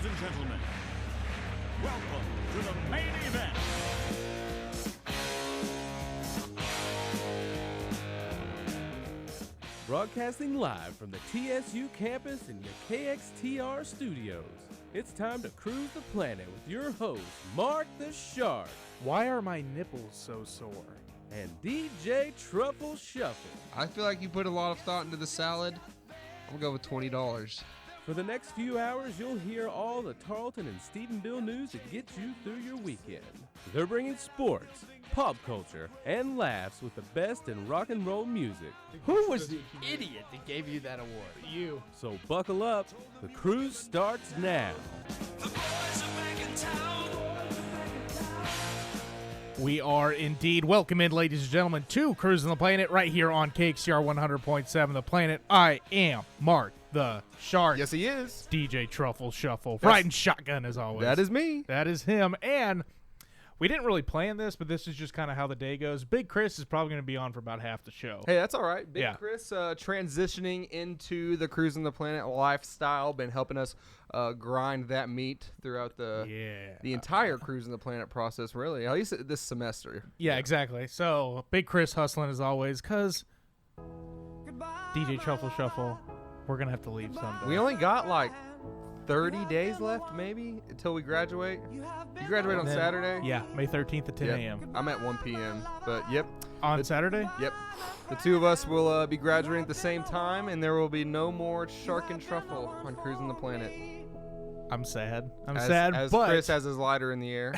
Ladies and gentlemen, welcome to the main event. Broadcasting live from the TSU campus in your KXTR studios. It's time to cruise the planet with your host, Mark the Shark. Why are my nipples so sore? And DJ Truffle Shuffle. I feel like you put a lot of thought into the salad. I'm going to go with $20. For the next few hours, you'll hear all the Tarleton and Stephenville news to get you through your weekend. They're bringing sports, pop culture, and laughs with the best in rock and roll music. Who was the idiot that gave you that award? You. So buckle up, the cruise starts now. The boys are back in town. We are indeed. Welcome in, ladies and gentlemen, to Cruisin the Planet right here on KXTR 100.7 The Planet. I am Mark the Shark. Yes, he is. DJ Truffle Shuffle. Riding shotgun as always. That is me. That is him. And we didn't really plan this, but this is just kind of how the day goes. Big Chris is probably going to be on for about half the show. Hey, that's all right. Big Yeah. Chris transitioning into the Cruisin the Planet lifestyle, been helping us grind that meat throughout the entire Cruisin the Planet process, really, at least this semester. Yeah, exactly. So, Big Chris hustling as always, because DJ Truffle Shuffle, we're going to have to leave someday. We only got like 30 days left, maybe, until we graduate. You graduate on Then- Saturday? Yeah, May 13th at 10 Yep. a.m. I'm at 1 p.m., but yep. On Saturday? Yep. The two of us will be graduating at the same time, and there will be no more Shark and Truffle on Cruisin the Planet. I'm sad. As but Chris has his lighter in the air.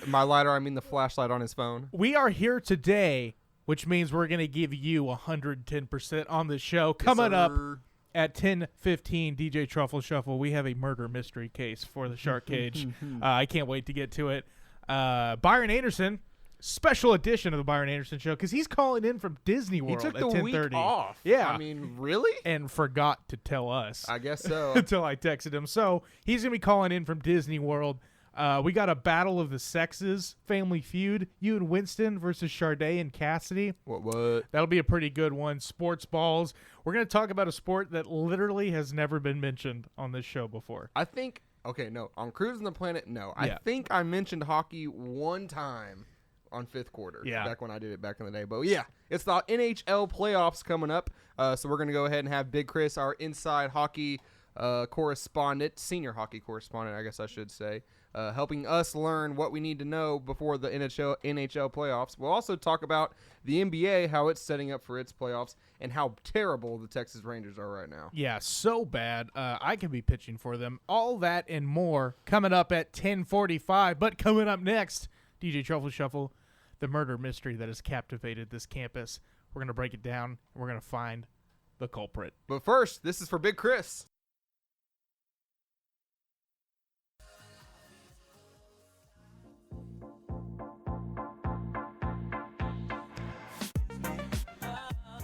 My lighter, I mean the flashlight on his phone. we are here today, which means we're going to give you 110% on the show. Coming up at 10:15, DJ Truffle Shuffle, we have a murder mystery case for the Shark Cage. I can't wait to get to it. Byron Anderson, special edition of the Byron Anderson Show, because he's calling in from Disney He World took at the 10:30. week off. Yeah. I mean, really? And forgot to tell us. I guess so. Until I texted him. So he's going to be calling in from Disney World. We got a battle of the sexes, Family Feud. You and Winston versus Sade and Cassidy. What? That'll be a pretty good one. Sports balls. We're going to talk about a sport that literally has never been mentioned on this show before. I think, okay, no. On Cruisin the Planet, no. I Yeah. think I mentioned hockey one time on fifth quarter. Yeah. Back when I did it back in the day. But yeah, it's the NHL playoffs coming up. So we're going to go ahead and have Big Chris, our inside hockey correspondent, senior hockey correspondent, I guess I should say, helping us learn what we need to know before the NHL playoffs. We'll also talk about the NBA, how it's setting up for its playoffs, and how terrible the Texas Rangers are right now. Yeah, so bad. I can be pitching for them. All that and more coming up at 10:45. But coming up next, DJ Truffle Shuffle, the murder mystery that has captivated this campus. We're going to break it down, and we're going to find the culprit. But first, this is for Big Chris.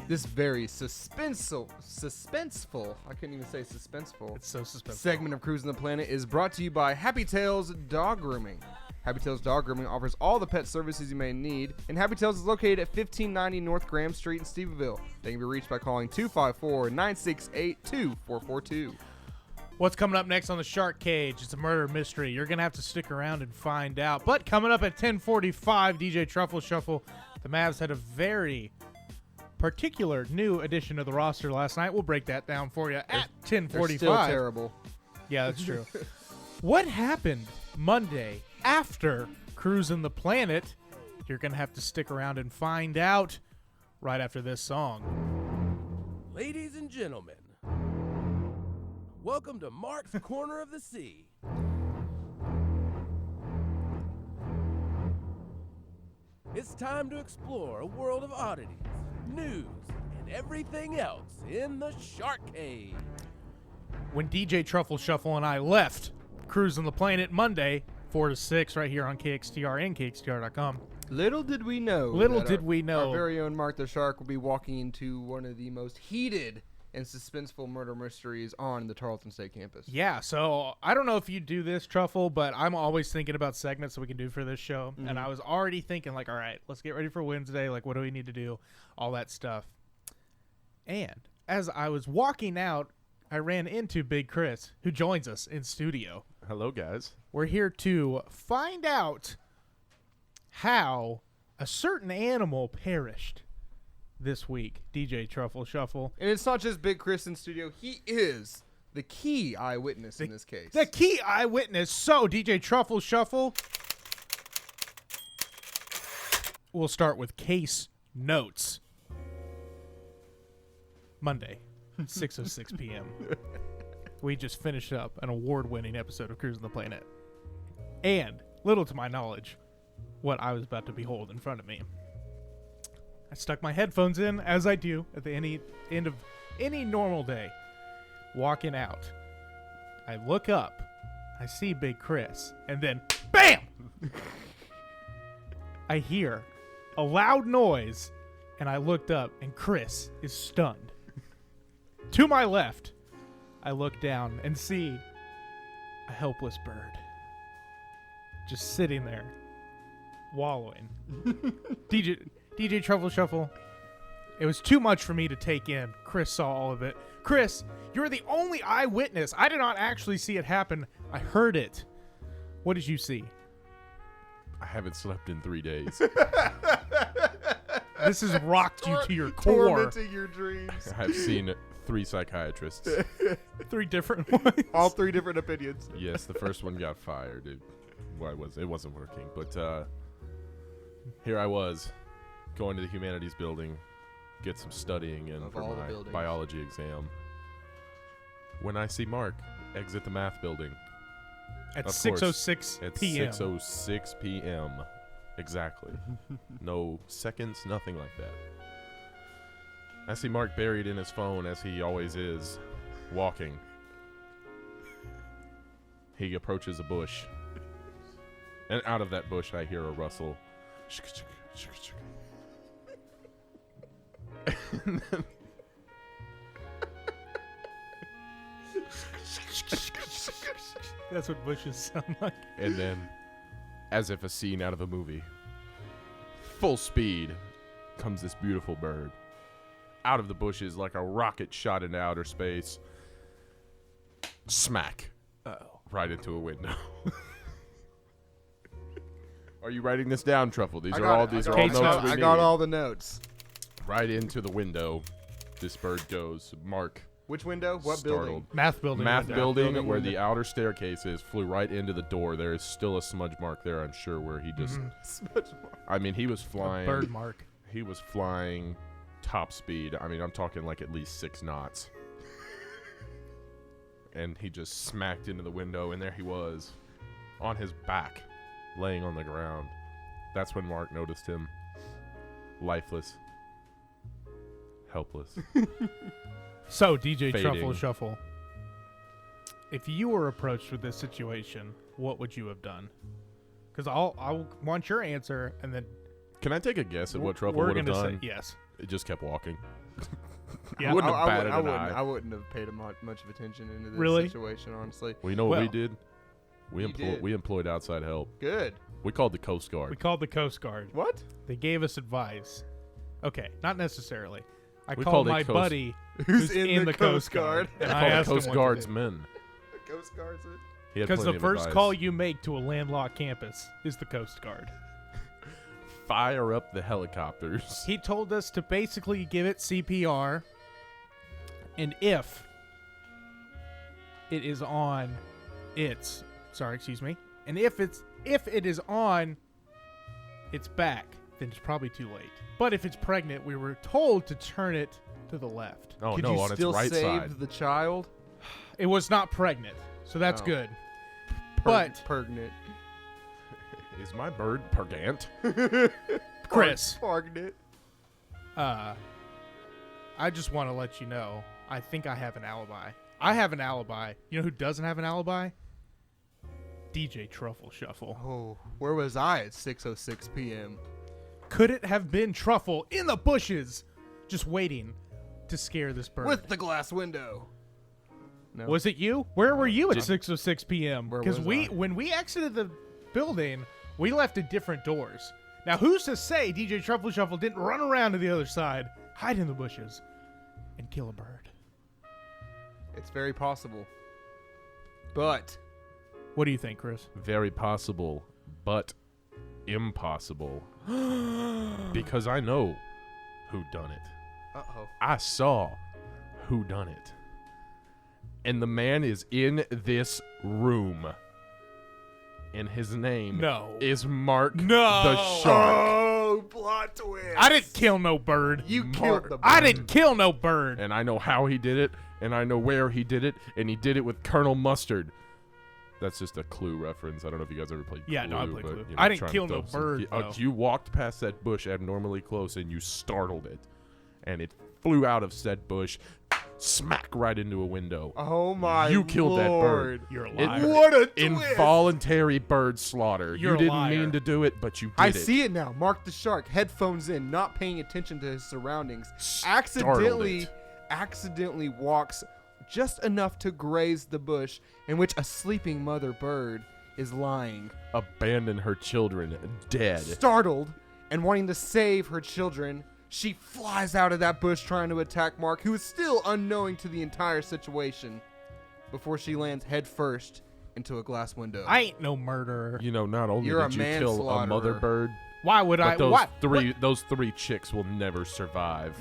This very suspenseful, I couldn't even say suspenseful, It's so suspenseful. segment of Cruisin the Planet is brought to you by Happy Tails Dog Grooming. Happy Tails Dog Grooming offers all the pet services you may need, and Happy Tails is located at 1590 North Graham Street in Stephenville. They can be reached by calling 254-968-2442. What's coming up next on the Shark Cage? It's a murder mystery. You're going to have to stick around and find out. But coming up at 10:45, DJ Truffle Shuffle, the Mavs had a very particular new addition to the roster last night. We'll break that down for you at 10:45. They're still terrible. Yeah, that's true. What happened Monday after Cruisin the Planet? You're going to have to stick around and find out right after this song. Ladies and gentlemen, welcome to Mark's Corner of the Sea. It's time to explore a world of oddities, news, and everything else in the Shark Cage. When DJ Truffle Shuffle and I left Cruisin the Planet Monday, 4 to 6, right here on KXTR and KXTR.com. Little did we know. Little that did we know. Our very own Mark the Shark will be walking into one of the most heated and suspenseful murder mysteries on the Tarleton State campus. Yeah, so I don't know if you do this, Truffle, but I'm always thinking about segments that we can do for this show. Mm-hmm. And I was already thinking, like, all right, let's get ready for Wednesday. Like, what do we need to do? All that stuff. And as I was walking out I ran into Big Chris, who joins us in studio. Hello, guys. We're here to find out how a certain animal perished this week. DJ Truffle Shuffle. And it's not just Big Chris in studio. He is the key eyewitness in this case. The key eyewitness. So, DJ Truffle Shuffle, we'll start with case notes. Monday, 6:06 p.m. We just finished up an award-winning episode of Cruisin the Planet. And, little to my knowledge, what I was about to behold in front of me. I stuck my headphones in, as I do at the end of any normal day. Walking out. I look up. I see Big Chris. And then, BAM! I hear a loud noise. And I looked up, and Chris is stunned. To my left, I look down and see a helpless bird. Just sitting there, wallowing. DJ Truffle Shuffle, it was too much for me to take in. Chris saw all of it. Chris, you're the only eyewitness. I did not actually see it happen. I heard it. What did you see? I haven't slept in 3 days. This has rocked you to your core. Tormenting your dreams. I've seen 3 psychiatrists. 3 different ones. All 3 different opinions. Yes, the first one got fired. It wasn't working. But here I was, going to the humanities building, get some studying in Of for all the my buildings. biology exam. When I see Mark exit the math building At Of 6:06 at p.m. 6:06 p.m. Exactly. No seconds, nothing like that. I see Mark buried in his phone, as he always is, walking. He approaches a bush. And out of that bush, I hear a rustle. And then That's what bushes sound like. And then, as if a scene out of a movie, full speed comes this beautiful bird. Out of the bushes like a rocket shot into outer space. Smack. Right into a window. Are you writing this down, Truffle? These are all notes we I need. got all the notes. Right into the window. This bird goes. Mark. Which window? What startled. building? Math building. Math window. building, building where window. the outer staircase is, flew right into the door. There is still a smudge mark there, I'm sure, where he just... I mean, he was flying... Bird mark. He was flying top speed. I mean, I'm talking like at least 6 knots. And he just smacked into the window, and there he was, on his back, laying on the ground. That's when Mark noticed him. Lifeless. Helpless. So, DJ Fading. Truffle Shuffle, if you were approached with this situation, what would you have done? Because I'll want your answer, and then Can I take a guess at what Truffle we're would have gonna done? say yes. It just kept walking. Yeah. Wouldn't have batted an eye. I wouldn't have paid much of attention into this Really? situation, honestly. Well, you know what we Well, did? did. We employed outside help. Good. We called the Coast Guard. We called the Coast Guard. What? They gave us advice. Okay, not necessarily. I We called called it my Coast- buddy Who's in the Coast Guard. And I Called asked the Coast him what to Guard's do. men. The Coast Guard's it? He had Because the plenty of first advice. call you make to a landlocked campus is the Coast Guard. Fire up the helicopters. He told us to basically give it CPR, and if it is on its and if it is on its back, then it's probably too late. But if it's pregnant, we were told to turn it to the left. Oh Could no, you on still its right save side. the child? It was not pregnant, so that's Oh. good. But Pregnant. Is my bird purgant? Chris, Pregnant. I just want to let you know, I think I have an alibi. I have an alibi. You know who doesn't have an alibi? DJ Truffle Shuffle. Oh, where was I at 6:06 p.m.? Could it have been Truffle in the bushes, just waiting to scare this bird? With the glass window. No. Was it you? Where were you at Did- 6:06 p.m.? Where Because was I? when we exited the building, we left at different doors. Now, who's to say DJ Truffle Shuffle didn't run around to the other side, hide in the bushes, and kill a bird? It's very possible. But What do you think, Chris? Very possible, but impossible. Because I know who done it. uh-oh. I saw who done it. And the man is in this room. And his name is Mark the Shark. Oh, plot twist. I didn't kill no bird. You killed the bird. I didn't kill no bird. And I know how he did it, and I know where he did it, and he did it with Colonel Mustard. That's just a Clue reference. I don't know if you guys ever played Clue. Yeah, no, I played but, Clue. you know, I didn't trying to kill no throw some- bird, though. You walked past that bush abnormally close, and you startled it. And it flew out of said bush, smack right into a window. Oh, my You killed that bird. You're a It- liar. What a twist. Involuntary bird slaughter. You're You a didn't liar. mean to do it, but you did I it. see it now. Mark the Shark, headphones in, not paying attention to his surroundings. Startled Accidentally walks just enough to graze the bush in which a sleeping mother bird is lying. Abandon her children, dead. Startled and wanting to save her children, she flies out of that bush trying to attack Mark, who is still unknowing to the entire situation, before she lands headfirst into a glass window. I ain't no murderer. You know, not only You're did a you kill a mother manslaughterer. bird, Why would I? but those Why? those three chicks will never survive.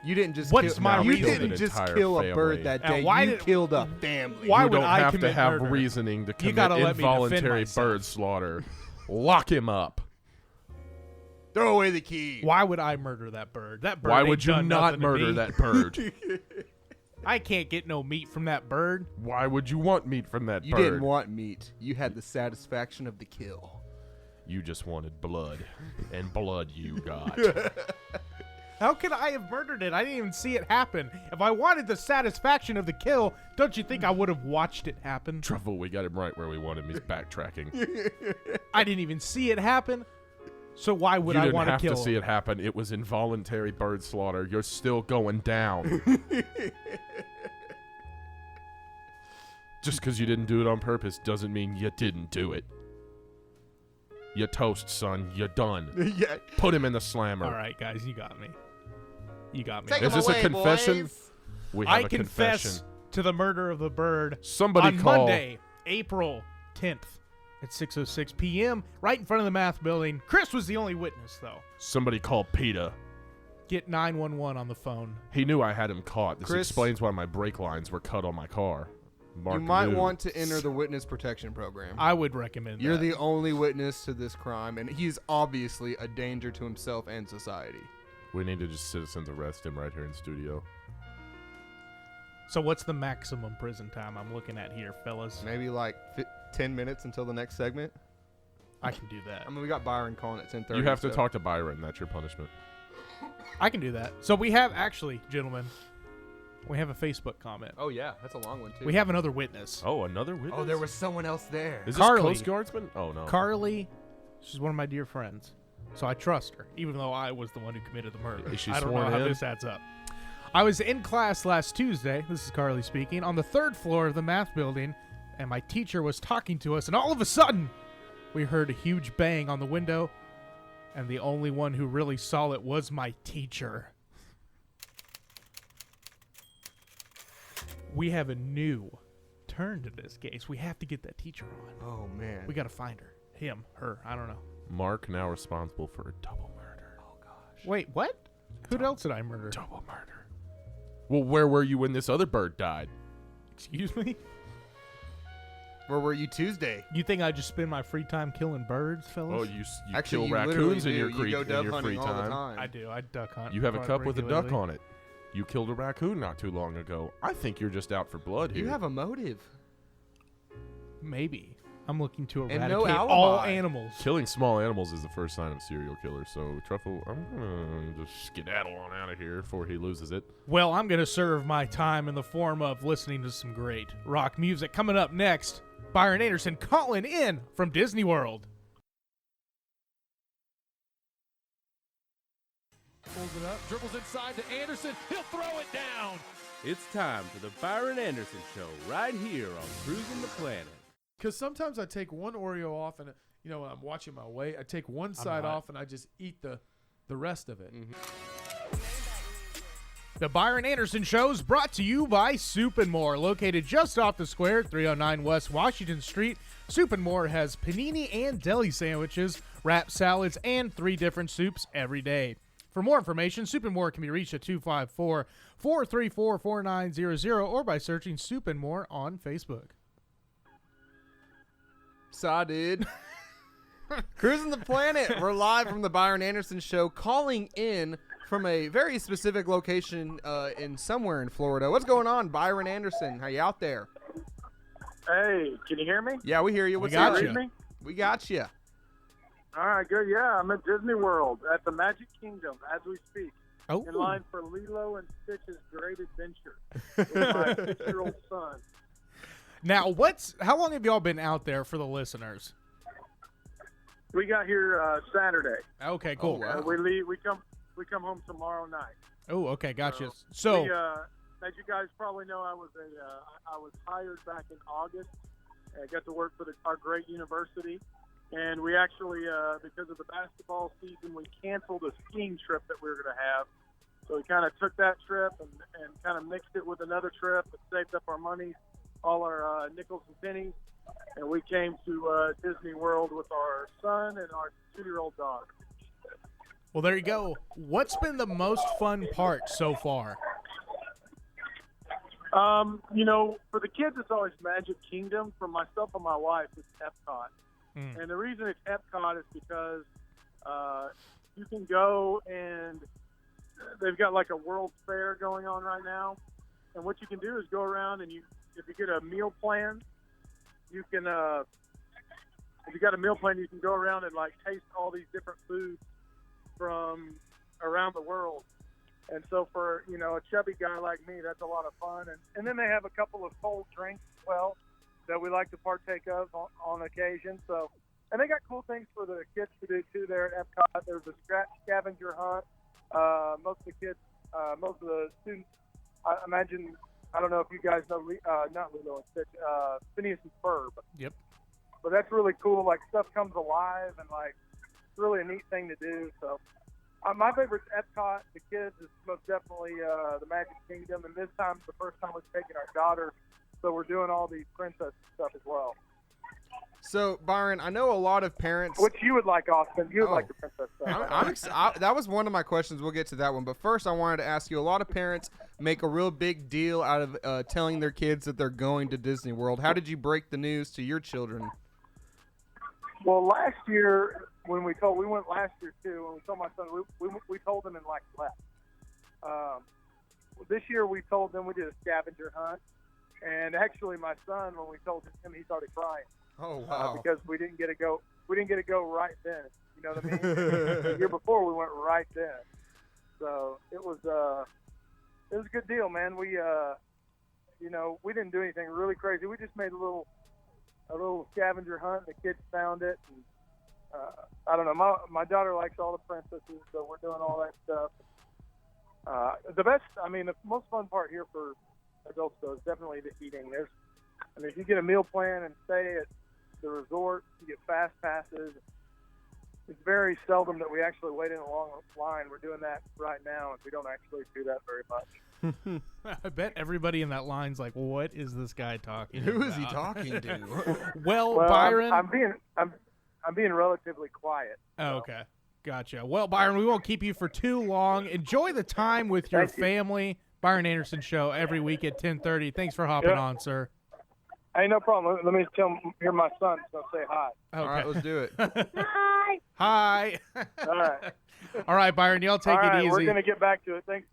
You didn't just What's kill, my you reason? didn't An just entire kill a family. bird that And day. why You did- killed a family. Why You would don't I have to commit have murder? reasoning to You commit gotta let me defend involuntary myself. bird slaughter. Lock him up. Throw away the key. Why would I murder that bird? That bird. Why ain't would you done not nothing to murder me. that bird? I can't get no meat from that bird. Why would you want meat from that You bird? didn't want meat. You had the satisfaction of the kill. You just wanted blood, and blood you got. How could I have murdered it? I didn't even see it happen. If I wanted the satisfaction of the kill, don't you think I would have watched it happen? Truffle, we got him right where we want him. He's backtracking. I didn't even see it happen. So why would You I didn't want to have kill to see him? it happen. It was involuntary bird slaughter. You're still going down. Just because you didn't do it on purpose doesn't mean you didn't do it. You're toast, son. You're done. Yeah. Put him in the slammer. All right, guys, you got me. You got me. Take Is him this a away, confession? boys. We have I a confess confession. to the murder of the bird Somebody on call. Monday, April 10th at 6:06 p.m. right in front of the math building. Chris was the only witness, though. Somebody call PETA. Get 911 on the phone. He knew I had him caught. This Chris- explains why my brake lines were cut on my car. Mark You might knew. want to enter the witness protection program. I would recommend You're that. the only witness to this crime, and he's obviously a danger to himself and society. We need to just citizens arrest him right here in studio. So what's the maximum prison time I'm looking at here, fellas? Maybe like 10 minutes until the next segment. I can do that. I mean, we got Byron calling at 10:30. You have to so- talk to Byron. That's your punishment. I can do that. So we have actually, gentlemen, we have a Facebook comment. Oh yeah, that's a long one too. We have another witness. Oh, another witness? Oh, there was someone else there. Is Carly. this Coast Guardsman? Oh, no. Carly, she's one of my dear friends, so I trust her, even though I was the one who committed the murder. Is she I don't know sworn how in? this adds up. I was in class last Tuesday, this is Carly speaking, on the 3rd floor of the math building, and my teacher was talking to us, and all of a sudden, we heard a huge bang on the window, and the only one who really saw it was my teacher. We have a new turn to this case. We have to get that teacher on. Oh man. We got to find her. Him, her, I don't know. Mark now responsible for a double murder. Wait, what? Who else did I murder? Double murder. Well, where were you when this other bird died? Excuse me? Where were you Tuesday? You think I just spend my free time killing birds, fellas? Oh, you Actually, kill you literally raccoons in do. your You creek go in dove your hunting free all the time. time. I do. I duck hunt. You have a quite cup with a duck regularly. on it. You killed a raccoon not too long ago. I think you're just out for blood here. You have a motive. Maybe. I'm looking to And eradicate no all alibi. animals. Killing small animals is the first sign of serial killer. So, Truffle, I'm going to just skedaddle on out of here before he loses it. Well, I'm going to serve my time in the form of listening to some great rock music. Coming up next, Byron Anderson calling in from Disney World. Pulls it up, dribbles inside to Anderson. He'll throw it down. It's time for the Byron Anderson Show right here on Cruisin The Planet. Because sometimes I take one Oreo off and, you know, when I'm watching my weight, I take one side not. off and I just eat the rest of it. The Byron Anderson Show is brought to you by Soup & More, located just off the square, 309 West Washington Street. Soup & More has panini and deli sandwiches, wrap salads, and 3 different soups every day. For more information, Soup & More can be reached at 254-434-4900 or by searching Soup & More on Facebook. Did. Cruisin the Planet. We're live from the Byron Anderson Show, calling in from a very specific location in somewhere in Florida. What's going on, Byron Anderson? How you out there? Hey, can you hear me? Yeah, we hear you. What's We got up? you. We got you. All right, good. Yeah, I'm at Disney World at the Magic Kingdom as we speak, Oh, in line for Lilo and Stitch's Great Adventure with my 6-year-old son. now how long have y'all been out there for the listeners? We got here Saturday. Okay, cool. Oh, wow. We leave. We come home tomorrow night. Oh, okay, gotcha. we, So, as you guys probably know, I was hired back in August. I got to work for our great university, and we actually, because of the basketball season, we canceled a skiing trip that we were going to have. So we kind of took that trip and kind of mixed it with another trip and saved up our money, all our nickels and pennies, and we came to Disney World with our son and our 2-year-old dog. well, there you go. What's been the most fun part so far? For the kids, it's always Magic Kingdom. For myself and my wife, it's Epcot. And the reason it's Epcot is because you can go and they've got like a World Fair going on right now. And what you can do is go around and if you get a meal plan, you can, if you got a meal plan, you can go around and like taste all these different foods from around the world. And so for, a chubby guy like me, that's a lot of fun. And then they have a couple of cold drinks as well that we like to partake of on occasion. So, and they got cool things for the kids to do too there at Epcot. There's a scavenger hunt. Most of the students, I imagine, I don't know if you guys know, not Lilo and Stitch, Phineas and Ferb. Yep. But that's really cool. Like, stuff comes alive, and like, it's really a neat thing to do. So, my favorite's Epcot. The kids is most definitely the Magic Kingdom, and this time, the first time we're taking our daughter, so we're doing all the princess stuff as well. So, Byron, I know a lot of parents. Which you would like, Austin. You would like the princess stuff. That was one of my questions. We'll get to that one. But first, I wanted to ask you, a lot of parents make a real big deal out of telling their kids that they're going to Disney World. How did you break the news to your children? Well, last year, we went last year too, when we told my son, we told them and like left. This year we told them, we did a scavenger hunt. And actually my son, when we told him, he started crying. Oh, wow. Because we didn't get to go right then. You know what I mean? The year before we went right then. So it was a good deal, man. We we didn't do anything really crazy. We just made a little scavenger hunt. The kids found it, and I don't know. My daughter likes all the princesses, so we're doing all that stuff. The most fun part here for adults though is definitely the eating. If you get a meal plan and stay at the resort, you get fast passes. It's very seldom that we actually wait in a long line. We're doing that right now, and we don't actually do that very much. I bet everybody in that line's like, what is this guy talking Who about? is he talking to? Well, Byron. I'm being relatively quiet. Oh, okay. Gotcha. Well, Byron, we won't keep you for too long. Enjoy the time with your family. Byron Anderson Show every week at 10:30. Thanks for hopping on, sir. Hey, no problem. Let me tell him you're my son, so say hi. Okay. All right, let's do it. Hi. Hi. All right. All right, Byron, y'all take it easy. We're going to get back to it. Thanks,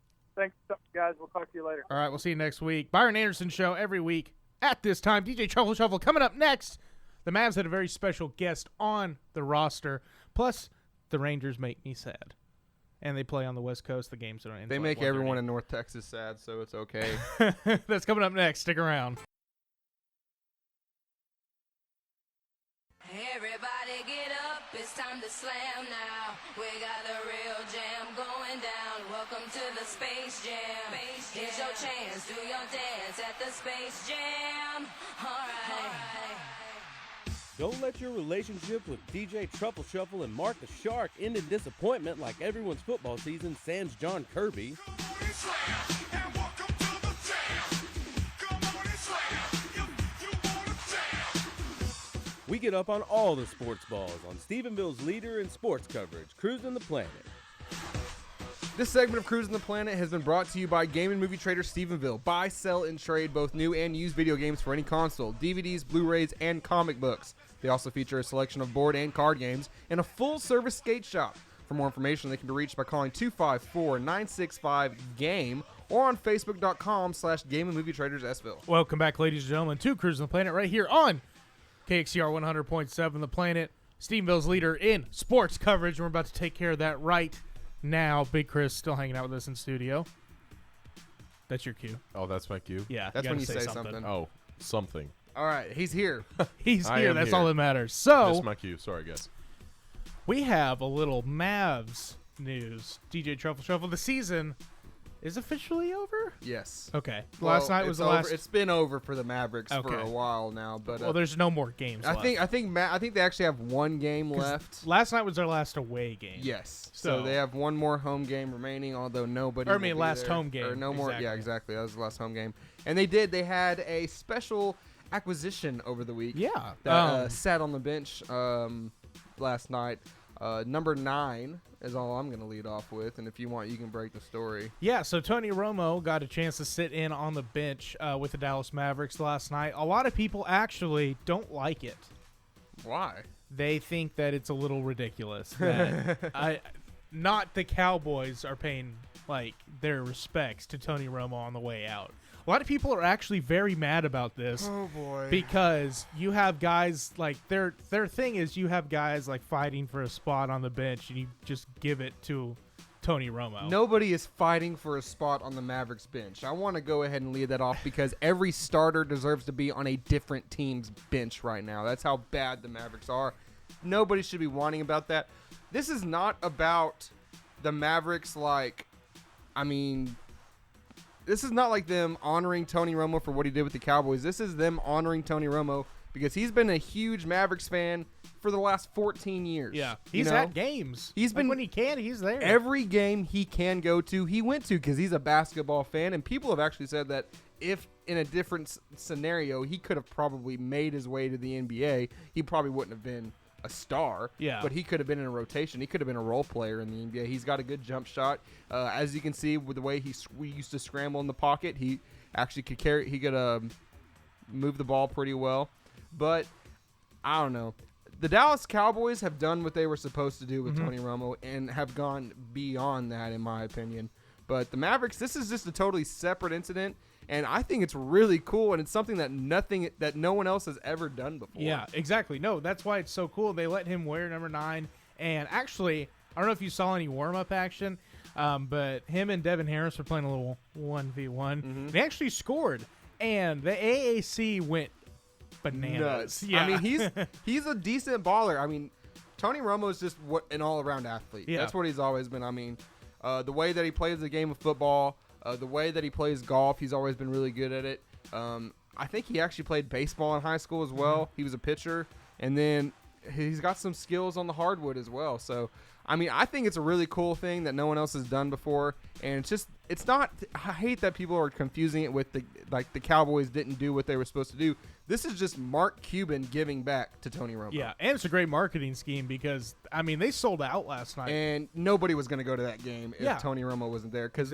guys. We'll talk to you later. All right, we'll see you next week. Byron Anderson Show every week at this time. DJ Truffle Shuffle coming up next. The Mavs had a very special guest on the roster. Plus, the Rangers make me sad. And they play on the West Coast. The games don't end. They make everyone in North Texas sad, so it's okay. That's coming up next. Stick around. Everybody get up, it's time to slam now. We got a real jam going down. Welcome to the Space Jam. Here's your chance, do your dance at the Space Jam. Alright. Don't let your relationship with DJ Truffle Shuffle and Mark the Shark end in disappointment like everyone's football season sans John Kirby. We get up on all the sports balls on Stephenville's leader in sports coverage, Cruisin the Planet. This segment of Cruisin the Planet has been brought to you by Game and Movie Trader Stephenville. Buy, sell, and trade both new and used video games for any console, DVDs, Blu-rays, and comic books. They also feature a selection of board and card games and a full-service skate shop. For more information, they can be reached by calling 254-965-GAME or on Facebook.com/Game and Movie Traders Sville. Welcome back, ladies and gentlemen, to Cruisin the Planet right here on KXCR 100.7 The Planet, Stephenville's leader in sports coverage. We're about to take care of that right now. Big Chris still hanging out with us in studio. That's your cue. Oh, that's my cue? Yeah. That's when you say something. Oh, something. All right, he's here. He's I here. am That's here. all that matters. So That's my cue. Sorry, guys. we have a little Mavs news. DJ Truffle Shuffle. The season is officially over? Yes. Okay. Well, Last night was the over. last. It's been over for the Mavericks for Okay. a while now, but Well, there's no more games I left. think they actually have one game left. Last night was their last away game. Yes. So- So they have one more home game remaining, although nobody. Or, I will mean, be last there. home game. Or no more. Yeah, Exactly. exactly. That was the last home game, and they had a special acquisition over the week. Yeah. That sat on the bench last night. Number 9 is all I'm going to lead off with, and if you want, you can break the story. Yeah, so Tony Romo got a chance to sit in on the bench with the Dallas Mavericks last night. A lot of people actually don't like it. Why? They think that it's a little ridiculous that not the Cowboys are paying like their respects to Tony Romo on the way out. A lot of people are actually very mad about this. Oh boy. Because you have guys like their thing is you have guys like fighting for a spot on the bench and you just give it to Tony Romo. Nobody is fighting for a spot on the Mavericks bench. I want to go ahead and lead that off because every starter deserves to be on a different team's bench right now. That's how bad the Mavericks are. Nobody should be whining about that. This is not about the Mavericks this is not like them honoring Tony Romo for what he did with the Cowboys. This is them honoring Tony Romo because he's been a huge Mavericks fan for the last 14 years. Yeah, he's at games. He's been when he can, he's there. Every game he can go to, he went to because he's a basketball fan. And people have actually said that if in a different scenario, he could have probably made his way to the NBA. He probably wouldn't have been a star, but he could have been in a rotation. He could have been a role player in the NBA. He's got a good jump shot. As you can see with the way we used to scramble in the pocket, he actually could move the ball pretty well. But I don't know. The Dallas Cowboys have done what they were supposed to do with Tony Romo and have gone beyond that, in my opinion. But the Mavericks, this is just a totally separate incident. And I think it's really cool, and it's something that no one else has ever done before. Yeah, exactly. No, that's why it's so cool. They let him wear number 9. And actually, I don't know if you saw any warm-up action, but him and Devin Harris were playing a little 1v1. They actually scored, and the AAC went bananas. Nuts. Yeah. I mean, he's a decent baller. I mean, Tony Romo is just an all-around athlete. Yeah. That's what he's always been. I mean, the way that he plays the game of football, the way that he plays golf, he's always been really good at it. I think he actually played baseball in high school as well. He was a pitcher. And then he's got some skills on the hardwood as well. So, I mean, I think it's a really cool thing that no one else has done before. And it's not, I hate that people are confusing it with the Cowboys didn't do what they were supposed to do. This is just Mark Cuban giving back to Tony Romo. Yeah, and it's a great marketing scheme because, I mean, they sold out last night. And nobody was going to go to that game if Tony Romo wasn't there because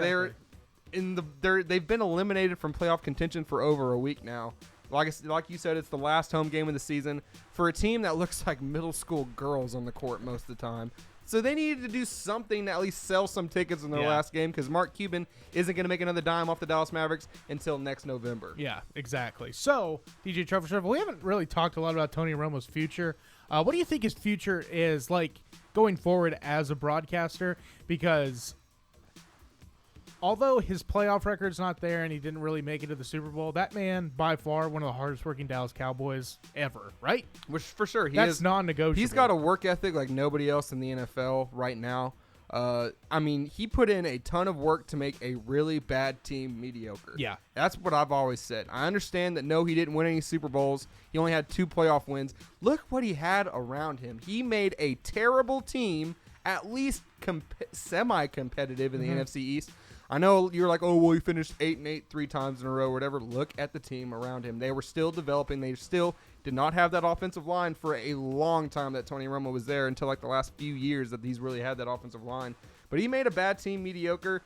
they've been eliminated from playoff contention for over a week now. Like you said, it's the last home game of the season for a team that looks like middle school girls on the court most of the time. So they needed to do something to at least sell some tickets in their last game because Mark Cuban isn't going to make another dime off the Dallas Mavericks until next November. Yeah, exactly. So, DJ Truffle Shuffle, we haven't really talked a lot about Tony Romo's future. What do you think his future is like going forward as a broadcaster? Because although his playoff record's not there and he didn't really make it to the Super Bowl, that man, by far, one of the hardest working Dallas Cowboys ever, right? Which, for sure, that's non-negotiable. He's got a work ethic like nobody else in the NFL right now. I mean, he put in a ton of work to make a really bad team mediocre. Yeah. That's what I've always said. I understand that, no, he didn't win any Super Bowls. He only had 2 playoff wins. Look what he had around him. He made a terrible team at least semi-competitive in the NFC East. I know you're like, oh, well, he finished 8-8 3 times in a row or whatever. Look at the team around him. They were still developing. They still Did not have that offensive line for a long time that Tony Romo was there until like the last few years that he's really had that offensive line. But he made a bad team mediocre,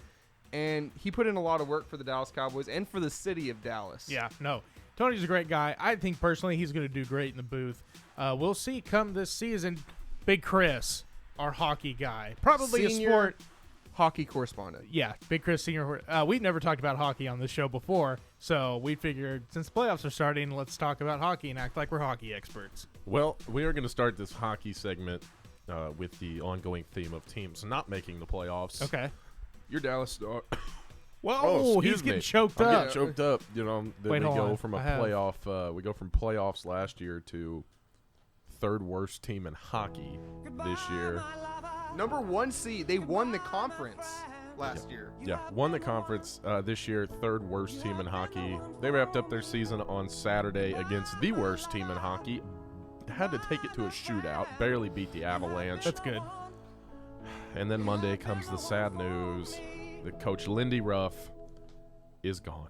and he put in a lot of work for the Dallas Cowboys and for the city of Dallas. Yeah, no. Tony's a great guy. I think personally he's going to do great in the booth. We'll see come this season. Big Chris, our hockey guy. Probably Senior a sport. Hockey correspondent. Yeah, Big Chris Senior. We've never talked about hockey on this show before, so we figured since the playoffs are starting, let's talk about hockey and act like we're hockey experts. Well, we are going to start this hockey segment with the ongoing theme of teams not making the playoffs. Okay. Your Dallas Star. Whoa, he's getting choked up. I'm getting choked up. You know, then Wait, we hold go on. from a I have- playoff. We go from playoffs last year to third worst team in hockey this year. Number 1 seed. They won the conference last year. Yeah, won the conference this year, third worst team in hockey. They wrapped up their season on Saturday against the worst team in hockey. Had to take it to a shootout, barely beat the Avalanche. That's good. And then Monday comes the sad news. The coach Lindy Ruff is gone.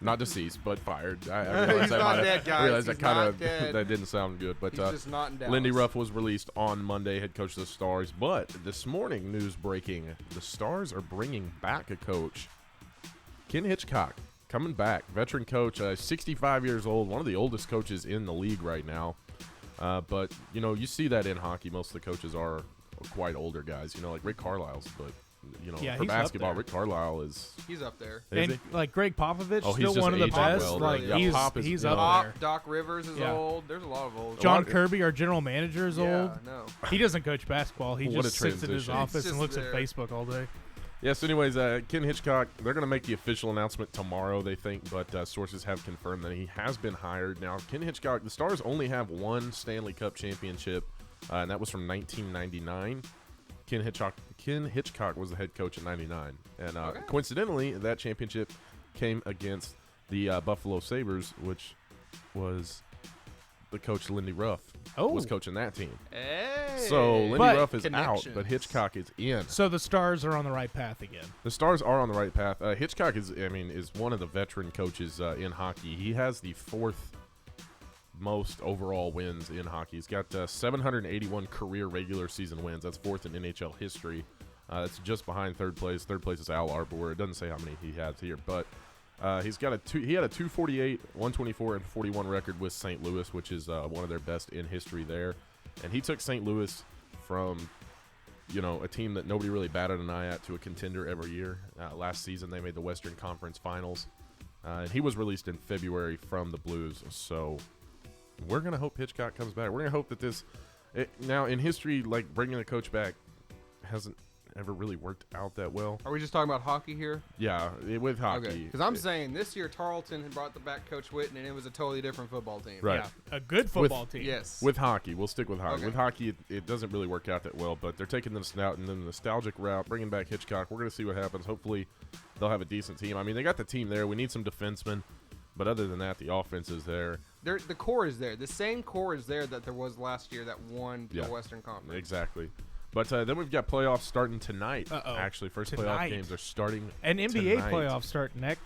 Not deceased, but fired. I realize He's that not might- dead, guys. I realize He's that kind not of dead. that didn't sound good, but He's just not in Dallas. Lindy Ruff was released on Monday, head coach of the Stars. But this morning, news breaking: the Stars are bringing back a coach, Ken Hitchcock, coming back, veteran coach, 65 years old, one of the oldest coaches in the league right now. But you know, you see that in hockey, most of the coaches are quite older guys. You know, like Rick Carlisle's, but. You know, Yeah, for he's up basketball, there. Rick Carlisle is. He's up there. Is And he? like Greg Popovich, Oh, he's still just one of the aged best. well, Like yeah, he's Pop is, he's you up know, there. Doc Rivers is Yeah. old. There's a lot of old. John lot- Kirby, our general manager, is old. no. He doesn't coach basketball. He What a just sits in his transition. office He's and just looks there. at Facebook all day. Yes. Anyways, Ken Hitchcock. They're going to make the official announcement tomorrow, they think, but sources have confirmed that he has been hired. Now, Ken Hitchcock. The Stars only have one Stanley Cup championship, and that was from 1999. Ken Hitchcock was the head coach in '99, and coincidentally, that championship came against the Buffalo Sabres, which was the coach Lindy Ruff was coaching that team. Hey. So Lindy But- Ruff is out, Connections. but Hitchcock is in. So the Stars are on the right path again. The Stars are on the right path. Hitchcock is one of the veteran coaches in hockey. He has the fourth most overall wins in hockey. He's got 781 career regular season wins. That's fourth in NHL history. That's just behind third place. Third place is Al Arbor. It doesn't say how many he has here, but he had a 248, 124, and 41 record with St. Louis, which is one of their best in history there. And he took St. Louis from a team that nobody really batted an eye at to a contender every year. Last season, they made the Western Conference Finals. And he was released in February from the Blues. So we're going to hope Hitchcock comes back. We're going to hope that now in history, like bringing a coach back hasn't ever really worked out that well. Are we just talking about hockey here? Yeah, with hockey. Okay. Because I'm saying this year Tarleton had brought back Coach Witten, and it was a totally different football team. Right. Yeah, a good football team. Yes. With hockey, we'll stick with hockey. Okay. With hockey, it doesn't really work out that well, but they're taking the nostalgic route, bringing back Hitchcock. We're going to see what happens. Hopefully, they'll have a decent team. I mean, they got the team there. We need some defensemen, but other than that, the offense is there. The core is there. The same core is there that there was last year that won the Western Conference. Exactly. But then we've got playoffs starting tonight. Uh-oh. First Tonight. playoff games are starting And NBA tonight. playoffs start next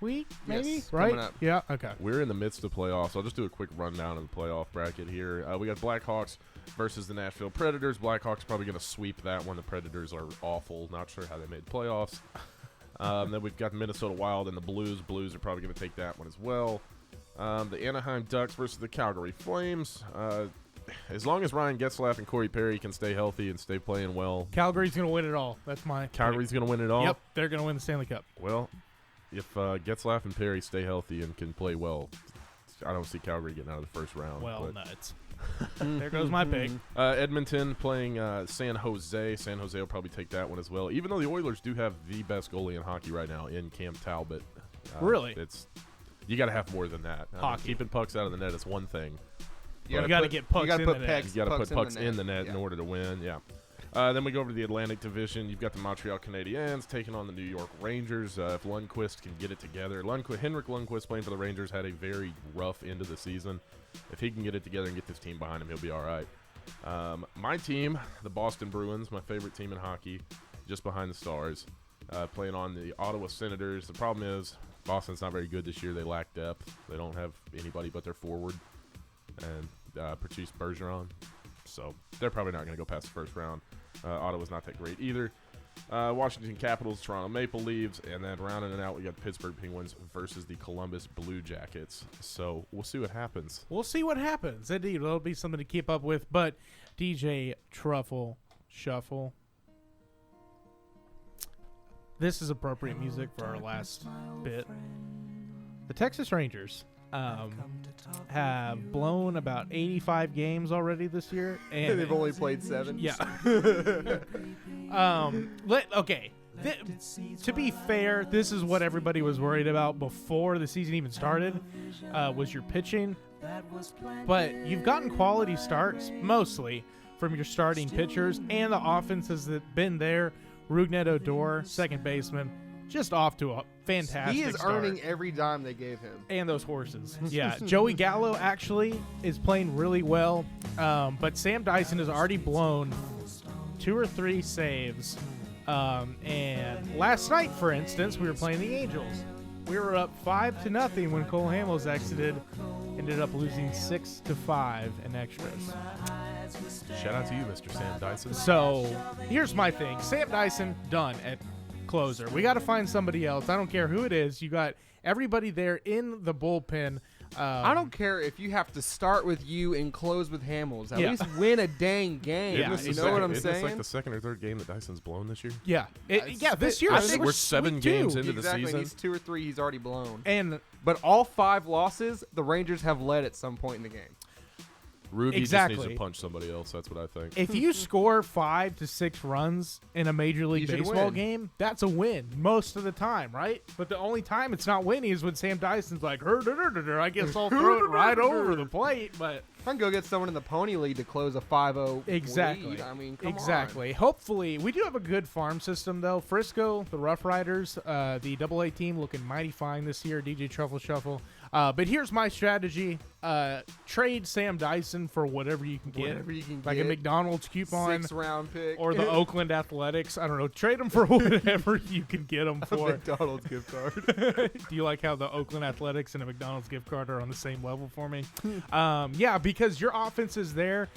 week, maybe? Yes, Right? coming up. Yeah, okay. We're in the midst of playoffs. I'll just do a quick rundown of the playoff bracket here. We got Blackhawks versus the Nashville Predators. Blackhawks probably going to sweep that one. The Predators are awful. Not sure how they made playoffs. Then we've got the Minnesota Wild and the Blues. Blues are probably going to take that one as well. The Anaheim Ducks versus the Calgary Flames. As long as Ryan Getzlaf and Corey Perry can stay healthy and stay playing well, Calgary's going to win it all. That's my Calgary's going to win it all. Yep, they're going to win the Stanley Cup. Well, if Getzlaf and Perry stay healthy and can play well, I don't see Calgary getting out of the first round. Well, but. nuts. There goes my pick. Edmonton playing San Jose. San Jose will probably take that one as well, even though the Oilers do have the best goalie in hockey right now in Cam Talbot. Really? You got to have more than that. Hockey. Keeping pucks out of the net is one thing. You got to get pucks in the net. You got to put pucks in the net in order to win. Yeah. Then we go over to the Atlantic Division. You've got the Montreal Canadiens taking on the New York Rangers. If Lundqvist can get it together. Henrik Lundqvist playing for the Rangers had a very rough end of the season. If he can get it together and get this team behind him, he'll be all right. My team, the Boston Bruins, my favorite team in hockey, just behind the Stars, playing on the Ottawa Senators. The problem is Boston's not very good this year. They lack depth. They don't have anybody but their forward and Patrice Bergeron. So they're probably not going to go past the first round. Ottawa's not that great either. Washington Capitals, Toronto Maple Leafs, and then rounding it out, we got Pittsburgh Penguins versus the Columbus Blue Jackets. So we'll see what happens. We'll see what happens. Indeed, it'll be something to keep up with. But DJ Truffle Shuffle, this is appropriate music for our last bit. The Texas Rangers have blown about 85 games already this year, and they've only played 7. Yeah. To be fair, this is what everybody was worried about before the season even started, was your pitching. But you've gotten quality starts, mostly, from your starting pitchers, and the offense has been there. Rougned Odor, second baseman, just off to a fantastic He is start. earning every dime they gave him. And those horses. Yeah. Joey Gallo actually is playing really well. But Sam Dyson has already blown 2 or 3 saves. And last night, for instance, we were playing the Angels. We were up 5-0 when Cole Hamels exited. Ended up losing 6-5 in extras. Shout out to you, Mr. Sam Dyson. So here's my thing. Sam Dyson, done at closer. We got to find somebody else. I don't care who it is. You got everybody there in the bullpen. I don't care if you have to start with you and close with Hamels. At Yeah. least win a dang game. Yeah, You know what I'm Isn't this saying? like the second or third game that Dyson's blown this year? Yeah. This year. I I think think we're 7 games into the Exactly. season. He's 2 or 3 he's already blown. And But all 5 losses, the Rangers have led at some point in the game. Ruby just Exactly. needs to punch somebody else. That's what I think. if you score 5 to 6 runs in a Major League You should Baseball win. game, that's a win most of the time, right? But the only time it's not winning is when Sam Dyson's like, I guess I'll throw it right over the plate. But I can go get someone in the Pony League to close a 5-0 exactly. lead. I mean, come exactly. Hopefully, we do have a good farm system, though. Frisco, the Rough Riders, the AA team looking mighty fine this year. DJ Truffle Shuffle. But here's my strategy. Trade Sam Dyson for whatever you can get. Whatever you can like get. a McDonald's on. coupon 6th-round pick. or the Oakland Athletics. I don't know. Trade them for whatever you can get them a for. McDonald's gift card. Do you like how the Oakland Athletics and a McDonald's gift card are on the same level for me? Yeah, because your offense is there,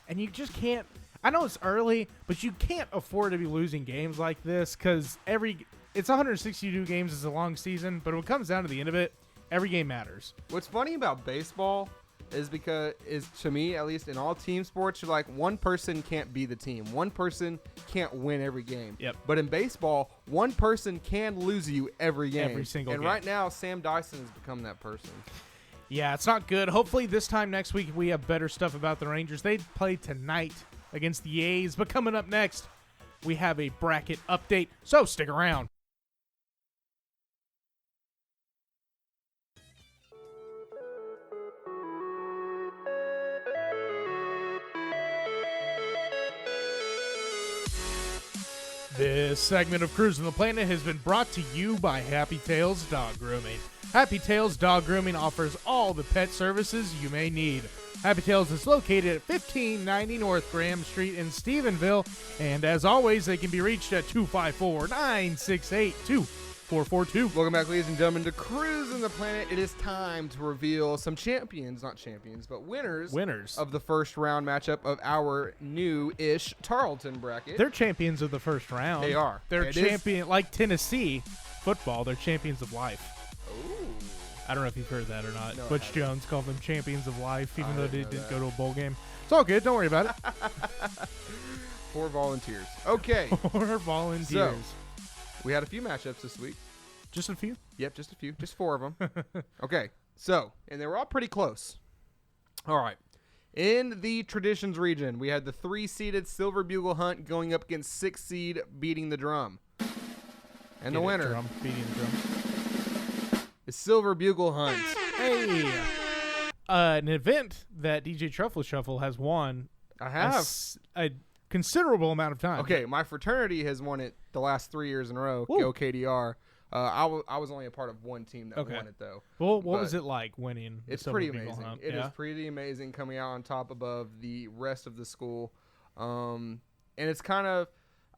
and you just can't. I know it's early, but you can't afford to be losing games like this because it's 162 games. It's a long season, but when it comes down to the end of it, every game matters. What's funny about baseball is to me, at least in all team sports, you're like one person can't be the team. One person can't win every game. Yep. But in baseball, one person can lose you every game. Every single and game. right now, Sam Dyson has become that person. Yeah, it's not good. Hopefully this time next week we have better stuff about the Rangers. They play tonight against the A's, but coming up next, we have a bracket update, so stick around. This segment of Cruisin the Planet has been brought to you by Happy Tails Dog Grooming. Happy Tails Dog Grooming offers all the pet services you may need. Happy Tails is located at 1590 North Graham Street in Stephenville, and as always, they can be reached at 254-968-2442. Welcome back, ladies and gentlemen, to Cruisin the Planet. It is time to reveal some not champions, but winners of the first round matchup of our new-ish Tarleton bracket. They're champions of the first round. They are. They're like Tennessee football. They're champions of life. Ooh. I don't know if you've heard that or not. No, I Butch haven't. Jones called them champions of life, even I though they didn't know didn't that. go to a bowl game. It's all good. Don't worry about it. 4 volunteers. Okay. Or volunteers. So, we had a few matchups this week. Just a few? Yep, just a few. Just 4 of them. Okay. So, and they were all pretty close. All right. In the Traditions region, we had the 3-seeded Silver Bugle Hunt going up against 6-seed Beating the Drum. And the winner Beating the drum. is Silver Bugle Hunt. Hey! An event that DJ Truffle Shuffle has won I have. a considerable amount of time. Okay, my fraternity has won it the last 3 years in a row. Woo. Go KDR. I was only a part of one team that Okay. won it, though. Well, what But was it like winning? the It's Silver pretty Beagle amazing. Hunt? It is Yeah? pretty amazing coming out on top above the rest of the school. And it's kind of,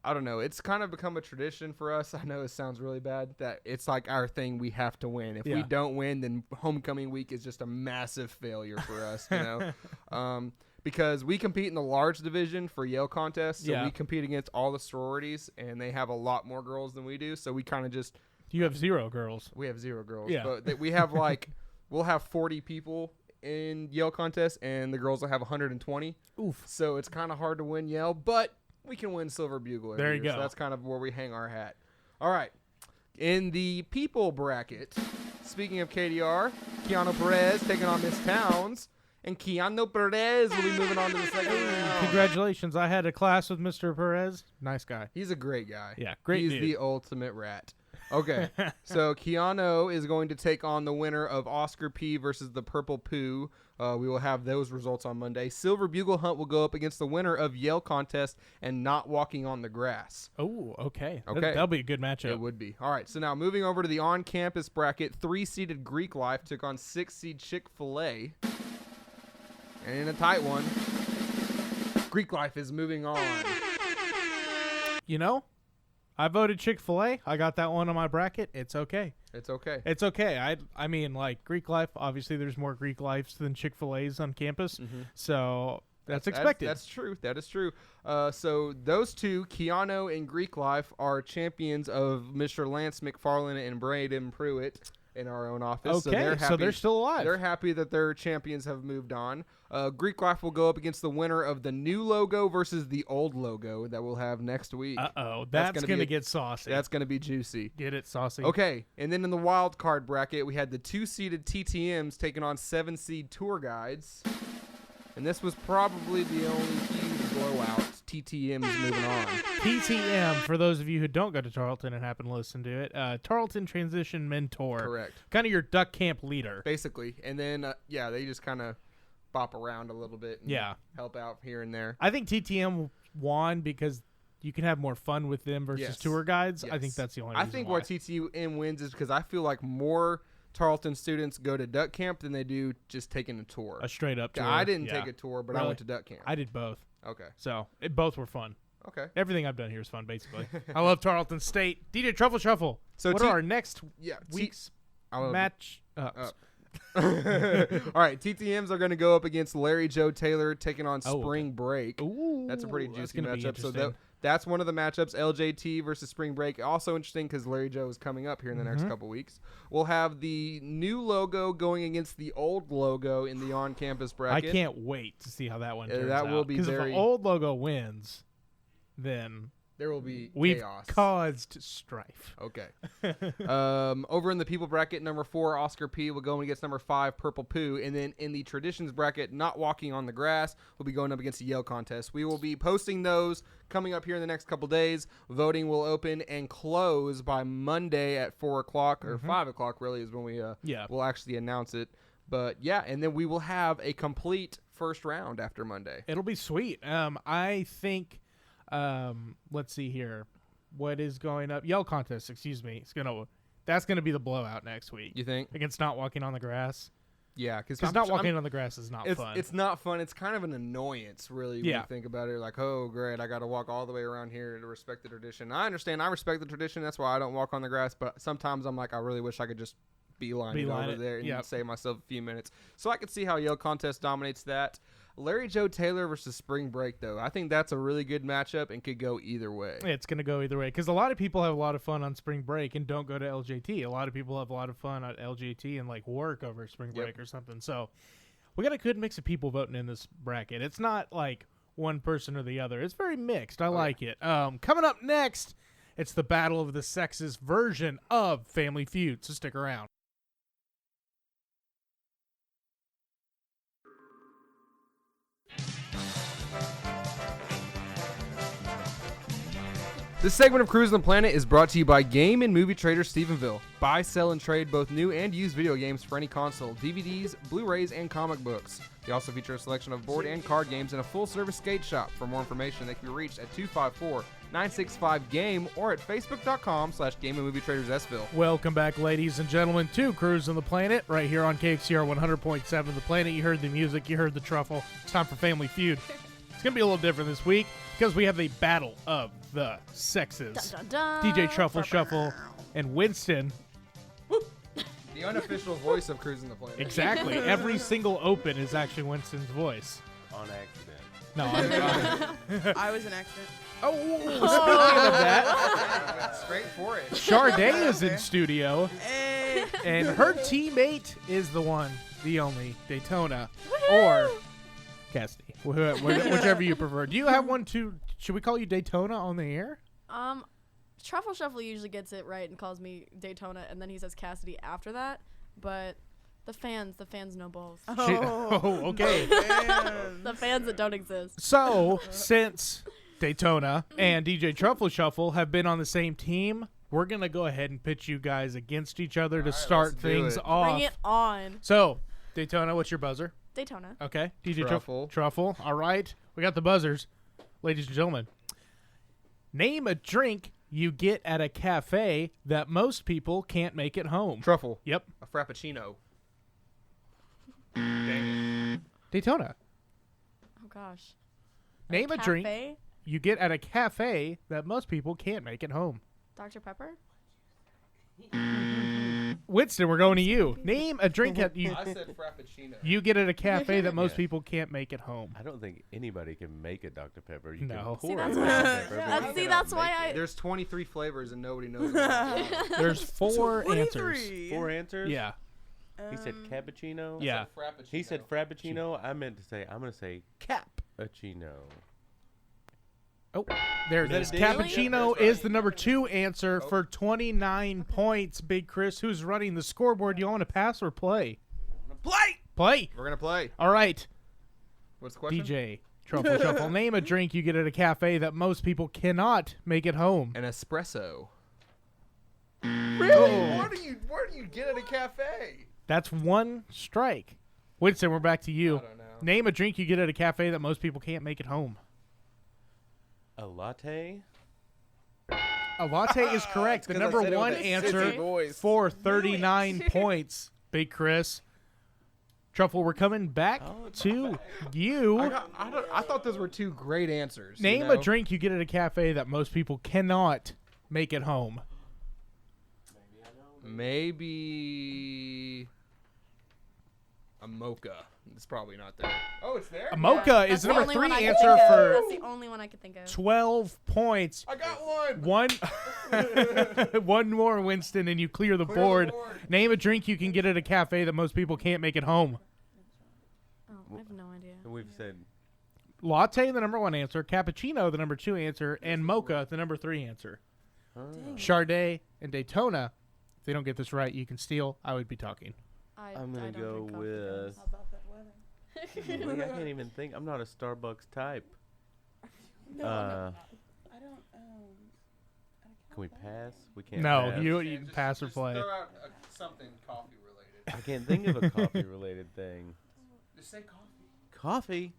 I don't know. It's kind of become a tradition for us. I know it sounds really bad that it's like our thing. We have to win. If we don't win, then homecoming week is just a massive failure for us, you know. Because we compete in the large division for Yale contests, so we compete against all the sororities, and they have a lot more girls than we do. So we kind of just you have 0 girls. We have 0 girls. Yeah, but we have like we'll have 40 people in Yale contest, and the girls will have 120. Oof. So it's kind of hard to win Yale, but we can win Silver Bugle every there you year, go. so that's kind of where we hang our hat. All right. In the people bracket, speaking of KDR, Keanu Perez taking on Miss Towns, and Keanu Perez will be moving on to the second round. Congratulations. I had a class with Mr. Perez. Nice guy. He's a great guy. Yeah, great He's dude. the ultimate rat. Okay, so Keanu is going to take on the winner of Oscar P versus the Purple Poo. We will have those results on Monday. Silver Bugle Hunt will go up against the winner of Yale contest and Not Walking on the Grass. Oh, okay. Okay. That'll be a good matchup. It would be. All right, so now moving over to the on-campus bracket, 3-seeded Greek Life took on 6-seed Chick-fil-A. And in a tight one, Greek Life is moving on. You know, I voted Chick-fil-A. I got that one on my bracket. It's okay. It's okay. It's okay. I mean, like, Greek Life, obviously there's more Greek Lives than Chick-fil-A's on campus. So that's expected. That's true. That is true. So those two, Keanu and Greek Life, are champions of Mr. Lance McFarland and Braden Pruitt in our own office. Okay, so they're still alive. They're happy that their champions have moved on. Greek Life will go up against the winner of the new logo versus the old logo that we'll have next week. Uh-oh, that's going to get saucy. That's going to be juicy. Get it, saucy. Okay, and then in the wild card bracket, we had the 2-seeded TTMs taking on 7-seed tour guides. And this was probably the only huge blowout. TTM's moving on. TTM, for those of you who don't go to Tarleton and happen to listen to it, Tarleton Transition Mentor. Correct. Kind of your duck camp leader. Basically. And then, they just kind of bop around a little bit and help out here and there. I think TTM won because you can have more fun with them versus tour guides. Yes. I think that's the only reason why why TTM wins is because I feel like more Tarleton students go to duck camp than they do just taking a tour. A straight up tour. I didn't take a tour, but really? I went to duck camp. I did both. Okay. So both were fun. Okay. Everything I've done here is fun, basically. I love Tarleton State. DJ Truffle Shuffle. So what are our next week's match ups? All right, TTMs are going to go up against Larry Joe Taylor taking on Spring Break. Ooh, that's a pretty juicy matchup. So that's one of the matchups, LJT versus Spring Break. Also interesting because Larry Joe is coming up here in the next couple weeks. We'll have the new logo going against the old logo in the on-campus bracket. I can't wait to see how that one turns out. That will be because if the old logo wins, then there will be we've chaos. Caused strife. Okay. Over in the people bracket, number 4, Oscar P will go against number 5, Purple Poo. And then in the traditions bracket, Not Walking on the Grass will be going up against the Yale contest. We will be posting those coming up here in the next couple days. Voting will open and close by Monday at 4 o'clock or 5 o'clock really is when we will actually announce it. But and then we will have a complete first round after Monday. It'll be sweet. I think let's see here. What is going up? Yale contest, excuse me. That's gonna be the blowout next week. You think? Against Not Walking on the Grass. Yeah, because Not Walking on the Grass is not fun. It's not fun. It's kind of an annoyance, really, when you think about it. Like, oh, great, I got to walk all the way around here to respect the tradition. I understand. I respect the tradition. That's why I don't walk on the grass. But sometimes I'm like, I really wish I could just beeline it over there and save myself a few minutes. So I could see how Yale contest dominates that. Larry Joe Taylor versus Spring Break, though. I think that's a really good matchup and could go either way. It's going to go either way because a lot of people have a lot of fun on Spring Break and don't go to LJT. A lot of people have a lot of fun at LJT and like work over Spring Break or something. So we got a good mix of people voting in this bracket. It's not like one person or the other. It's very mixed. I like it. Coming up next, it's the Battle of the Sexes version of Family Feud. So stick around. This segment of Cruisin the Planet is brought to you by Game and Movie Trader Stephenville. Buy, sell, and trade both new and used video games for any console, DVDs, Blu-rays, and comic books. They also feature a selection of board and card games and a full-service skate shop. For more information, they can be reached at 254-965-GAME or at facebook.com/Game and Movie Traders Sville. Welcome back, ladies and gentlemen, to Cruisin the Planet, right here on KXCR 100.7 The Planet. You heard the music, you heard the truffle. It's time for Family Feud. It's going to be a little different this week because we have the battle of the sexes. Dun, dun, dun. DJ Truffle Shuffle and Winston. The unofficial voice of Cruisin the Planet. Exactly. Every single open is actually Winston's voice. On accident. No, I was an accident. speaking of that, Straight for it. Sade is in studio, Hey. and her teammate is the one, the only, Daytona, or Cassidy, whichever you prefer. Do you have one too? Should we call you Daytona on the air? Truffle Shuffle usually gets it right and calls me Daytona, and then he says Cassidy after that. But the fans know both. Okay. The fans that don't exist. So, since Daytona and DJ Truffle Shuffle have been on the same team, we're going to go ahead and pitch you guys against each other to start let's do things it. off. Bring it on. So, Daytona, what's your buzzer? Daytona. Okay. DJ Truffle. Truffle. All right. We got the buzzers. Ladies and gentlemen, name a drink you get at a cafe that most people can't make at home. Truffle. Yep. A frappuccino. Daytona. Oh, gosh. Name a drink Cafe? you get at a cafe that most people can't make at home. Dr. Pepper? Winston, we're going to you. Name a drink that I said frappuccino. you get at a cafe that most people can't make at home. I don't think anybody can make a Dr. Pepper. You No. can See, pour that's a why- Dr. Pepper, but you cannot that's why make it. There's 23 flavors and nobody knows about it. There's 4 answers. 23. 4 answers? Yeah. He said cappuccino? Yeah. Frappuccino. He said frappuccino. I'm going to say cappuccino. Oh, there it is. Is that a deal? Cappuccino is the number 2 answer for 29 points. Big Chris, who's running the scoreboard? You want to pass or play? Play. We're going to play. All right. What's the question? DJ Truffle Shuffle. Name a drink you get at a cafe that most people cannot make at home. An espresso. Really? Where do you get at a cafe? That's 1 strike. Winston, we're back to you. I don't know. Name a drink you get at a cafe that most people can't make at home. A latte? A latte is correct. The 'cause I number said it with 1 a answer sissy voice. for 39 points. Big Chris. Truffle, we're coming back to you. I thought those were 2 great answers. Name you know? a drink you get at a cafe that most people cannot make at home. Maybe a mocha. It's probably not there. Oh, it's there? A mocha is That's the the number only 3 one I can answer think of. for That's the only one I could think of. 12 points. I got one. One more, Winston, and you clear the board. Name a drink you can get at a cafe that most people can't make at home. Oh, I have no idea. And we've said Latte, the number 1 answer. Cappuccino, the number 2 answer. And mocha, the number 3 answer. Sade and Daytona. If they don't get this right, you can steal. I would be talking. I'm going to don't go drink coffee, with... guys. About that weather. I can't even think. I'm not a Starbucks type. No, I don't. Can we pass? We can't No, pass. you can pass or play. Throw out something coffee related. I can't think of a coffee-related thing. Just say coffee. Coffee?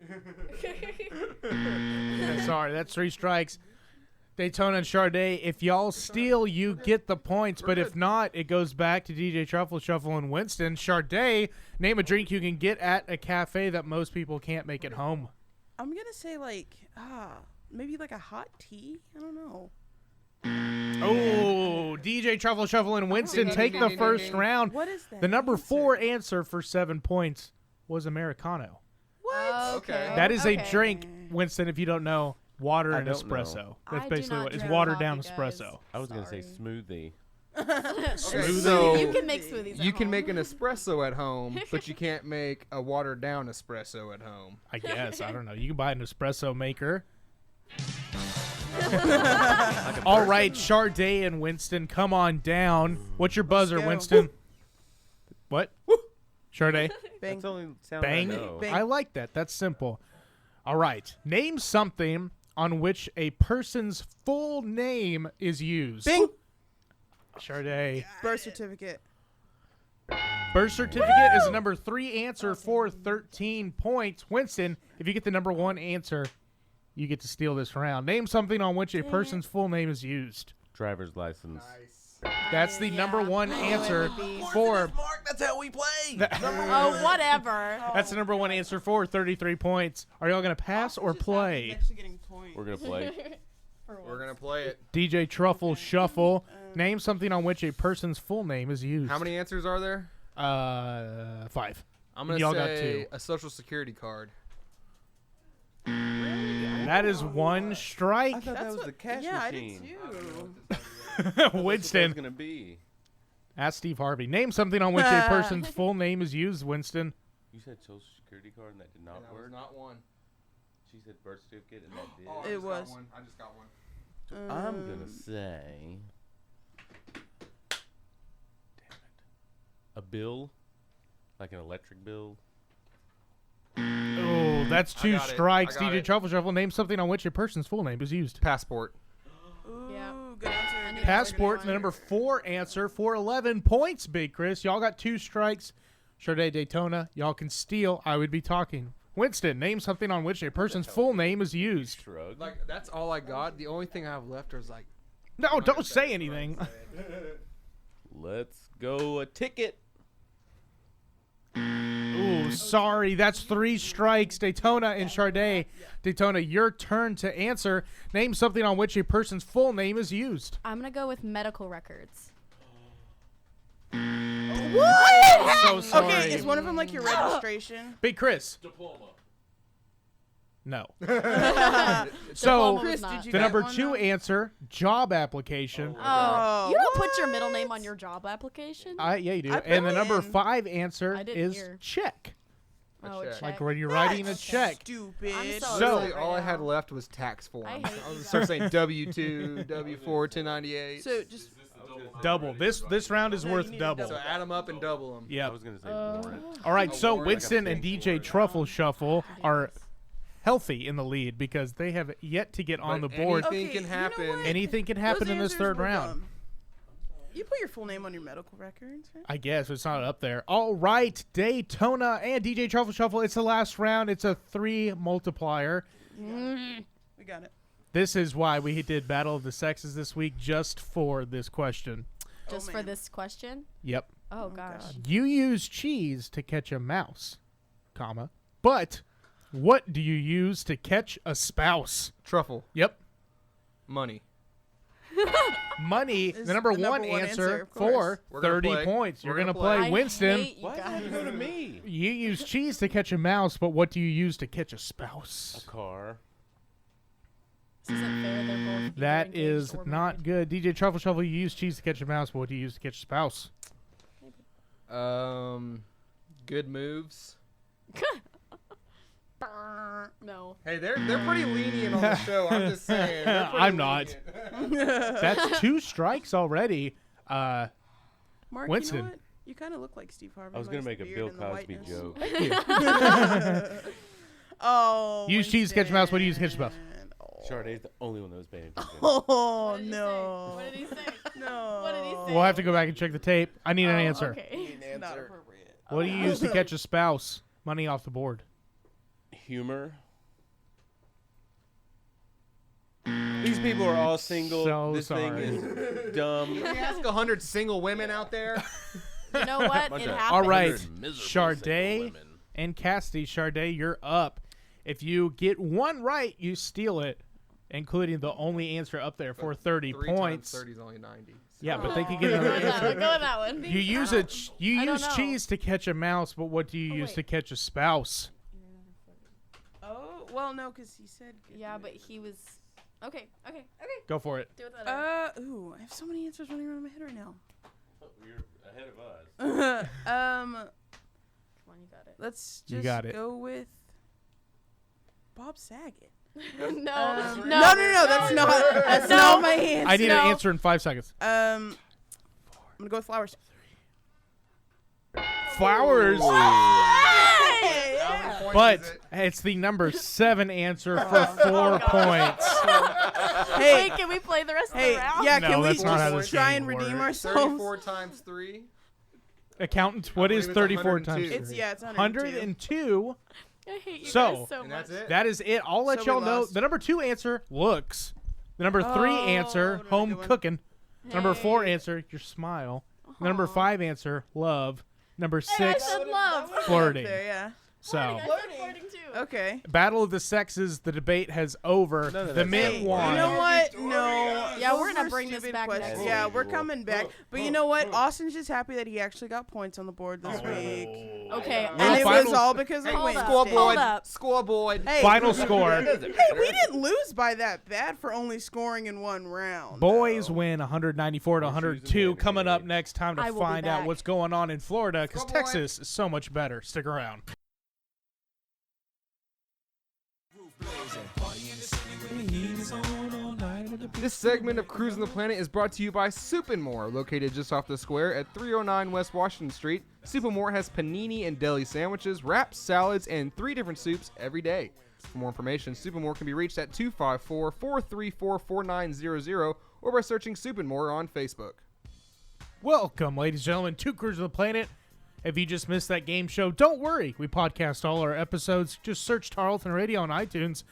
Sorry, that's 3 strikes. Daytona and Sade, if y'all steal, you get the points. But if not, it goes back to DJ Truffle Shuffle and Winston. Sade, name a drink you can get at a cafe that most people can't make at home. I'm gonna say maybe like a hot tea. I don't know. Oh, DJ Truffle Shuffle and Winston take the first round. What is that? The number 4 answer for 7 points was Americano. What? Okay. That is Okay. a drink, Winston, if you don't know. Water I and don't know. espresso. That's I do basically not what it's drink watered down coffee, guys. espresso. I was going to say Sorry. smoothie. So You can make smoothies. you at can home. make an espresso at home, but you can't make a watered down espresso at home. I guess. I don't know. You can buy an espresso maker. All right, Sade and Winston, come on down. What's your buzzer, go. Winston? What? Sade? Bang. That's the only sound Bang? I know. Bang. I like that. That's simple. All right. Name something on which a person's full name is used. Bing. Sade. Birth certificate. Birth certificate is the number 3 answer for 13 points. Winston, if you get the number 1 answer, you get to steal this round. Name something on which a person's full name is used. Driver's license. That's the number one answer for. Mark, that's how we play. Oh, whatever. That's the number one answer for 33 points. Are y'all gonna pass or play? We're gonna play. We're gonna play it. DJ Truffle Shuffle. Name something on which a person's full name is used. How many answers are there? 5. I'm gonna Y'all say got 2. a social security card. That is one strike. I thought that was the cash machine. I did too. Winston. Gonna be. Ask Steve Harvey. Name something on which a person's full name is used, Winston. You said social security card and that did not That work. was not one. She said birth certificate and that did. Oh, It was. I just got one. I'm gonna say. Damn it. A bill, like an electric bill. Oh, that's 2 got it. strikes. I got DJ it. Truffle Shuffle. Name something on which a person's full name is used. Passport. Yeah. Good answer. Passport, the number 4 answer for 11 points, Big Chris. Y'all got 2 strikes. Sade Daytona, y'all can steal. I would be talking. Winston, name something on which a person's full name is used. Shrug. Like that's all I got. The only thing I have left is like. No, don't say anything. Let's go a ticket. Ooh, sorry. That's 3 strikes. Daytona and Sade. Daytona, your turn to answer. Name something on which a person's full name is used. I'm going to go with medical records. What? So sorry. Okay, is one of them like your registration? Big Chris. Diploma. No. Diploma So, was Chris, not. did you the get number one, 2 though? answer, job application. Oh, you don't put your what? middle name on your job application? Yeah, you do. I And the put number in. 5 answer I didn't is hear. check. Oh, check. check. Like when you're writing a check. Stupid. I'm so So- upset All I right had now. left was tax forms. I I, hate you was guys. start saying W2, W4, 1098. So just Double. This round is No, worth you need to double. So add them up and double them. I Yeah. was gonna say warrant. All right, so warrant. Winston Like a and pink DJ warrant. Truffle Shuffle are healthy in the lead because they have yet to get on the But board. anything Okay, can you know happen. what? Anything can happen those in this answers third were round. dumb. You put your full name on your medical records, right? I guess it's not up there. All right, Daytona and DJ Truffle Shuffle. It's the last round. It's a 3 multiplier. We got it. This is why we did Battle of the Sexes this week, just for this question. Just for man. this question? Yep. Oh, gosh. You use cheese to catch a mouse, comma, but what do you use to catch a spouse? Truffle. Yep. Money. Money, Is the number the number one one answer answer, of for course. We're gonna 30 play. points. We're You're going to gonna play I Winston. hate you Why guys. did you go to me? You use cheese to catch a mouse, but what do you use to catch a spouse? A car. This isn't fair. They're both either That engaged is or not good. DJ Truffle Shuffle, you use cheese to catch a mouse, but what do you use to catch a spouse? Good moves. married. No. Hey, they're pretty lenient on the show. I'm just saying. They're pretty I'm not. lenient. That's 2 strikes already. Mark, Winston. you know what? You kind of look like Steve Harvey. I was gonna minus make the a beard Bill and the Cosby whiteness. joke. Oh. Use cheese to catch a mouse. What do you use to catch a mouse? Winston. Oh. Sade's the only one that was paying attention. Oh What did he say? no. What did he say? No. What did he say? We'll have to go back and check the tape. I need an Oh, answer. Okay. Not appropriate. What do you use to catch a spouse? Money off the board. Humor. These people are all single. So this thing sorry. is dumb. Can you ask 100 single women out there? You know what? Bunch It of- happened. All right, 100 miserable single Sade women. and Cassidy. Sade, you're up. If you get one right, you steal it, including the only answer up there for 30 3 points. times 30 is only 90. Yeah, but they could Go get with another that one. answer. Go with that one. You use I use don't know. cheese to catch a mouse, but what do you use wait. to catch a spouse? Oh well, no, because he said. Yeah, but he was. Okay. Go for it. Do it that. Ooh, I have so many answers running around my head right now. You're ahead of us. Come on, you got it. Let's You just got it. go with Bob Saget. No. No, that's not. That's No. not my answer. I need No. an answer in 5 seconds. I'm gonna go with flowers. Flowers. How many points But is it? it's the number 7 answer for 4 points. Hey, Wait, can we play the rest hey, of the round? yeah, No, can we that's not how just this try game and redeem works. ourselves? 34 times 3. Accountant, what is believe it's 34 times 102. 3? It's 102. 102. I hate you So- guys so And much. that's it. That is it. I'll let So we y'all know. lost. The number 2 answer, looks. The number 3 Oh, answer, what a home good one. cooking. Number 4 answer, your smile. Number 5 answer, love. Number 6, I said love. flirting. There, yeah. So, I said flirting too. Okay. Battle of the Sexes, the debate has over. The men won. You know what? No. Yeah, Those we're gonna were bring this stupid back next questions. week. Yeah, we're coming back. But you know what? Austin's just happy that he actually got points on the board this week. Okay. And it final- was all because of Hold Winston. up. Hold up. Scoreboard. Hey, Final score. Hey, we didn't lose by that bad for only scoring in one round. Boys win 194 to 102. Coming up next, time to I will be find out back. what's going on in Florida because Come on. Texas is so much better. Stick around. This segment of Cruisin the Planet is brought to you by Soup & More, located just off the square at 309 West Washington Street. Soup & More has panini and deli sandwiches, wraps, salads, and 3 different soups every day. For more information, Soup & More can be reached at 254-434-4900 or by searching Soup & More on Facebook. Welcome, ladies and gentlemen, to Cruisin the Planet. If you just missed that game show, don't worry. We podcast all our episodes. Just search Tarleton Radio on iTunes.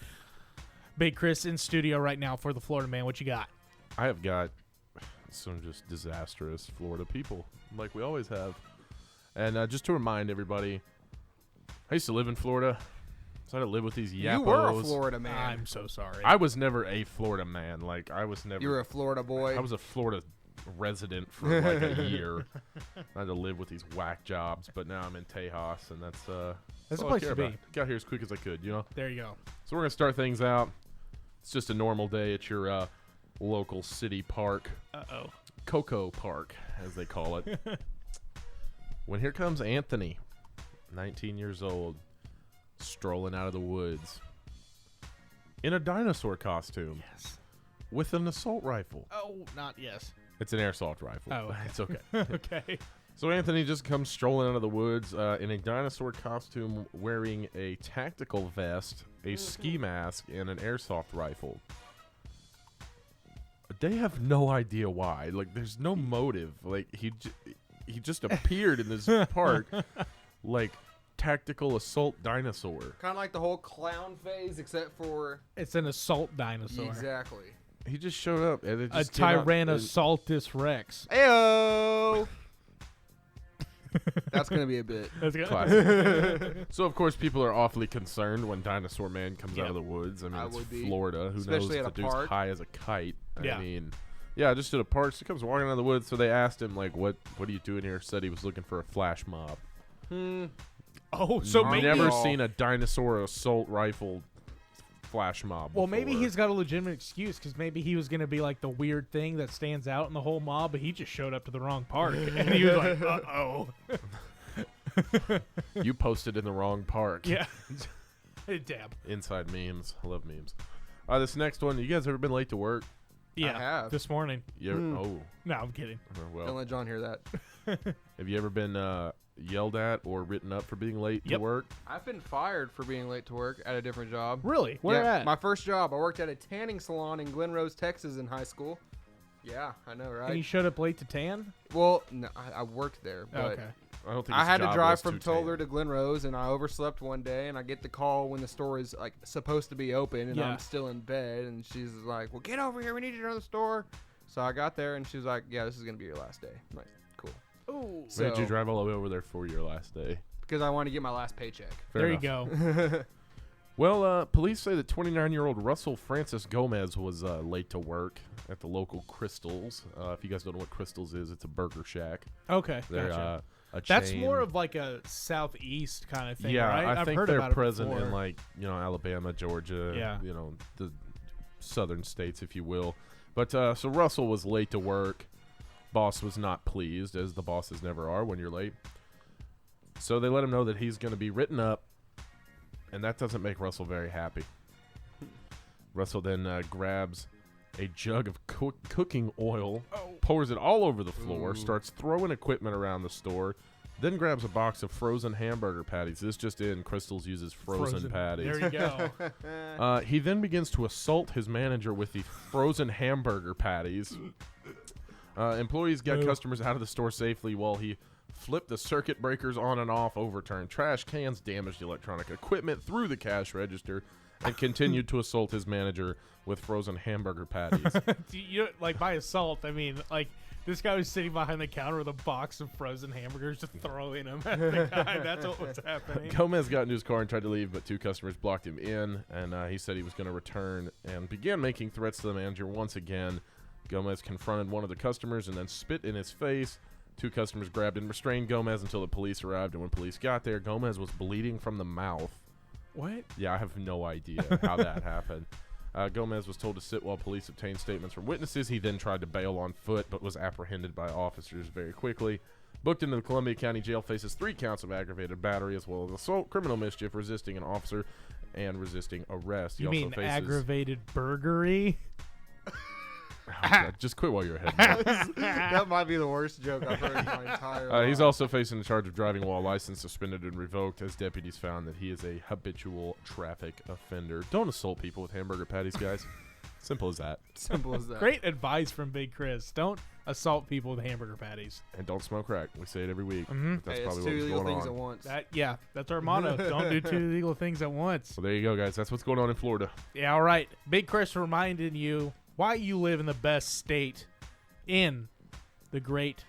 Big Chris in studio right now for the Florida Man. What you got? I have got some just disastrous Florida people, like we always have. And just to remind everybody, I used to live in Florida, so I had to live with these yappos. You were a Florida man. I'm so sorry. I was never a Florida man. Like, I was never. You were a Florida boy. I was a Florida resident for like a year. I had to live with these whack jobs, but now I'm in Tejas, and that's a all I place care to be. about. Got here as quick as I could, you know. There you go. So we're gonna start things out. It's just a normal day at your local city park. Uh-oh. Cocoa Park, as they call it. When here comes Anthony, 19 years old, strolling out of the woods in a dinosaur costume. Yes. With an assault rifle. Oh, not yes. It's an airsoft rifle. Oh, okay. It's okay. Okay. So Anthony just comes strolling out of the woods in a dinosaur costume, wearing a tactical vest, a ski mask, and an airsoft rifle. They have no idea why. Like, there's no motive. Like, he just appeared in this park, like tactical assault dinosaur. Kind of like the whole clown phase, except for It's an assault dinosaur. exactly. He just showed up. And it A just came out- Tyrannosaurus Rex. Ayo. That's gonna be a bit. That's good. Classic. So of course people are awfully concerned when Dinosaur Man comes out Yep. of the woods. I mean, I it's would be. Florida. Who Especially knows at if the a dude's park. high as a kite? Yeah. I mean, yeah, just at a park. So he comes walking out of the woods. So they asked him like, "What are you doing here?" Said he was looking for a flash mob. Oh, so I've maybe. Never seen a dinosaur assault rifle flash mob. Well, maybe before. he's got a legitimate excuse because maybe he was going to be like the weird thing that stands out in the whole mob, but he just showed up to the wrong park. And he was like, uh-oh. You posted in the wrong park. Yeah. Dab. Inside memes. I love memes. This next one. You guys ever been late to work? Yeah. have. This morning. You ever, Oh, No, I'm kidding. well. Don't let John hear that. Have you ever been yelled at or written up for being late to Yep. work? I've been fired for being late to work at a different job. Really? Where yeah, at? My first job, I worked at a tanning salon in Glen Rose, Texas in high school. Yeah, I know, right? And you showed up late to tan? Well, no, I worked there, but Okay. I don't think I his had to job drive was from too tan. Toller to Glen Rose, and I overslept one day, and I get the call when the store is like supposed to be open, and Yeah. I'm still in bed, and she's like, "Well, get over here, we need you to run the store." So I got there, and she was like, "Yeah, this is gonna be your last day." I'm like, cool. Ooh. Why did you drive all the way over there for your last day? Because I wanted to get my last paycheck. Fair There enough. you go. Well, police say that 29-year-old Russell Francis Gomez was late to work at the local Crystals. If you guys don't know what Crystals is, it's a burger shack. Okay. They're Gotcha. a That's chain. more of like a southeast kind of thing, yeah, right? I I've think heard they're about present it before. in like Alabama, Georgia, Yeah. The southern states, if you will. But so Russell was late to work. Boss was not pleased, as the bosses never are when you're late. So they let him know that he's going to be written up, and that doesn't make Russell very happy. Russell then grabs a jug of cooking oil, pours it all over the floor, starts throwing equipment around the store, then grabs a box of frozen hamburger patties. This just in, Crystals uses frozen patties. There you go. He then begins to assault his manager with the frozen hamburger patties. Employees got customers out of the store safely while he flipped the circuit breakers on and off, overturned trash cans, damaged electronic equipment, threw the cash register, and continued to assault his manager with frozen hamburger patties. Like by assault, I mean like this guy was sitting behind the counter with a box of frozen hamburgers, just throwing them at the guy. That's what was happening. Gomez got into his car and tried to leave, but 2 customers blocked him in, and he said he was going to return and began making threats to the manager once again. Gomez confronted one of the customers and then spit in his face. 2 customers grabbed and restrained Gomez until the police arrived, and when police got there, Gomez was bleeding from the mouth. What? Yeah, I have no idea how that happened. Gomez was told to sit while police obtained statements from witnesses. He then tried to bail on foot, but was apprehended by officers very quickly. Booked into the Columbia County Jail, faces 3 counts of aggravated battery, as well as assault, criminal mischief, resisting an officer, and resisting arrest. You mean aggravated burglary? Oh, God, just quit while you're ahead. That might be the worst joke I've heard in my entire life. He's also facing a charge of driving while license suspended and revoked, as deputies found that he is a habitual traffic offender. Don't assault people with hamburger patties, guys. Simple as that. Simple as that. Great advice from Big Chris. Don't assault people with hamburger patties. And don't smoke crack. We say it every week. Mm-hmm. That's hey, probably it's 2 what's illegal going things on. at once. That's our motto. Don't do 2 illegal things at once. Well, there you go, guys. That's what's going on in Florida. Yeah, all right. Big Chris reminding you why you live in the best state in the great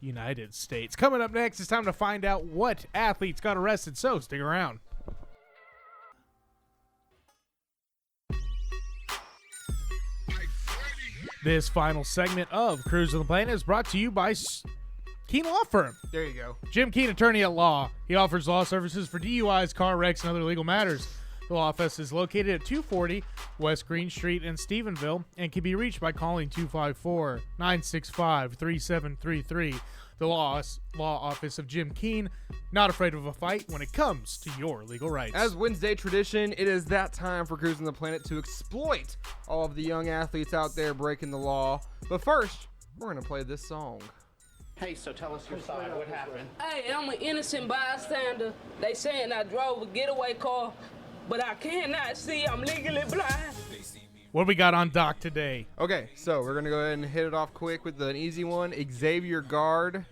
United States. Coming up next, it's time to find out what athletes got arrested, so stick around. This final segment of Cruisin The Planet is brought to you by Keene Law Firm. There you go. Jim Keene, attorney at law. He offers law services for DUIs, car wrecks, and other legal matters. The law office is located at 240 West Green Street in Stephenville and can be reached by calling 254-965-3733. The law office of Jim Keene, not afraid of a fight when it comes to your legal rights. As Wednesday tradition, it is that time for Cruisin the Planet to exploit all of the young athletes out there breaking the law. But first, we're going to play this song. Hey, so tell us your side. What happened? Hey, I'm an innocent bystander. They saying I drove a getaway car, but I cannot see. I'm legally blind. What we got on dock today? Okay, so we're going to go ahead and hit it off quick with an easy one. Xavier Guard,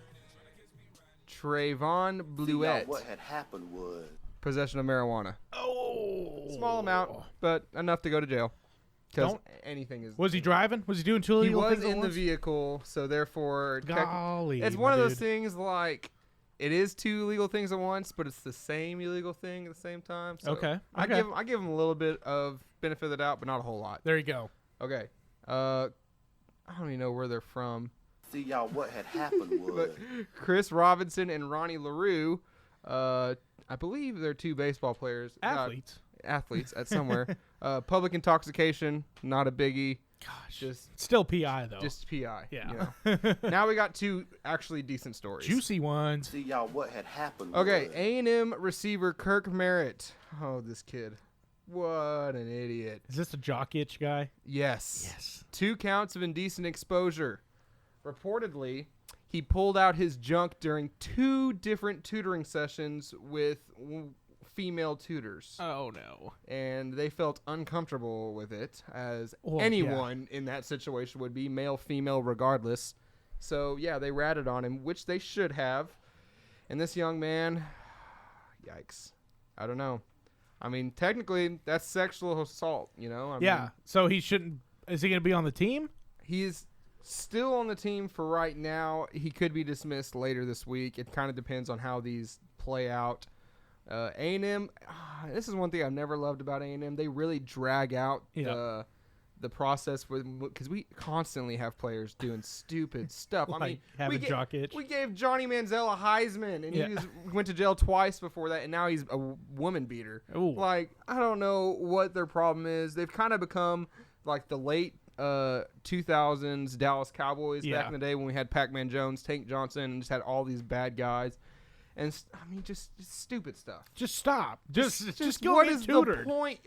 Trayvon Bluette. What had happened was possession of marijuana. Oh. Small amount, but enough to go to jail. Because anything is... Was he driving? Was he doing 2 illegal things? He was in the vehicle, so therefore... Golly, it's one of those things like... It is 2 illegal things at once, but it's the same illegal thing at the same time. So okay. I give him a little bit of benefit of the doubt, but not a whole lot. There you go. Okay. I don't even know where they're from. See, y'all, what had happened was... But Chris Robinson and Ronnie LaRue, I believe they're 2 baseball players. Athletes at somewhere. Public intoxication, not a biggie. Gosh, just still PI though. Just PI. Yeah. You know? Now we got 2 actually decent stories. Juicy ones. See, y'all, what had happened Okay, was... A&M receiver Kirk Merritt. Oh, this kid. What an idiot. Is this a jock itch guy? Yes. 2 counts of indecent exposure. Reportedly, he pulled out his junk during 2 different tutoring sessions with female tutors. Oh, no. And they felt uncomfortable with it, as anyone in that situation would be, male, female, regardless. So, yeah, they ratted on him, which they should have. And this young man, yikes. I don't know. I mean, technically, that's sexual assault, you know? I mean, so he shouldn't... Is he going to be on the team? He's still on the team for right now. He could be dismissed later this week. It kind of depends on how these play out. A&M, this is one thing I've never loved about A&M. They really drag out the process because we constantly have players doing stupid stuff. Like I mean, have a jock itch. We gave Johnny Manziel a Heisman, and he went to jail twice before that, and now he's a woman beater. Ooh. Like, I don't know what their problem is. They've kind of become like the late 2000s Dallas Cowboys back in the day when we had Pac-Man Jones, Tank Johnson, and just had all these bad guys. And I mean, just stupid stuff. Just stop. Just go what get is tutored. the point?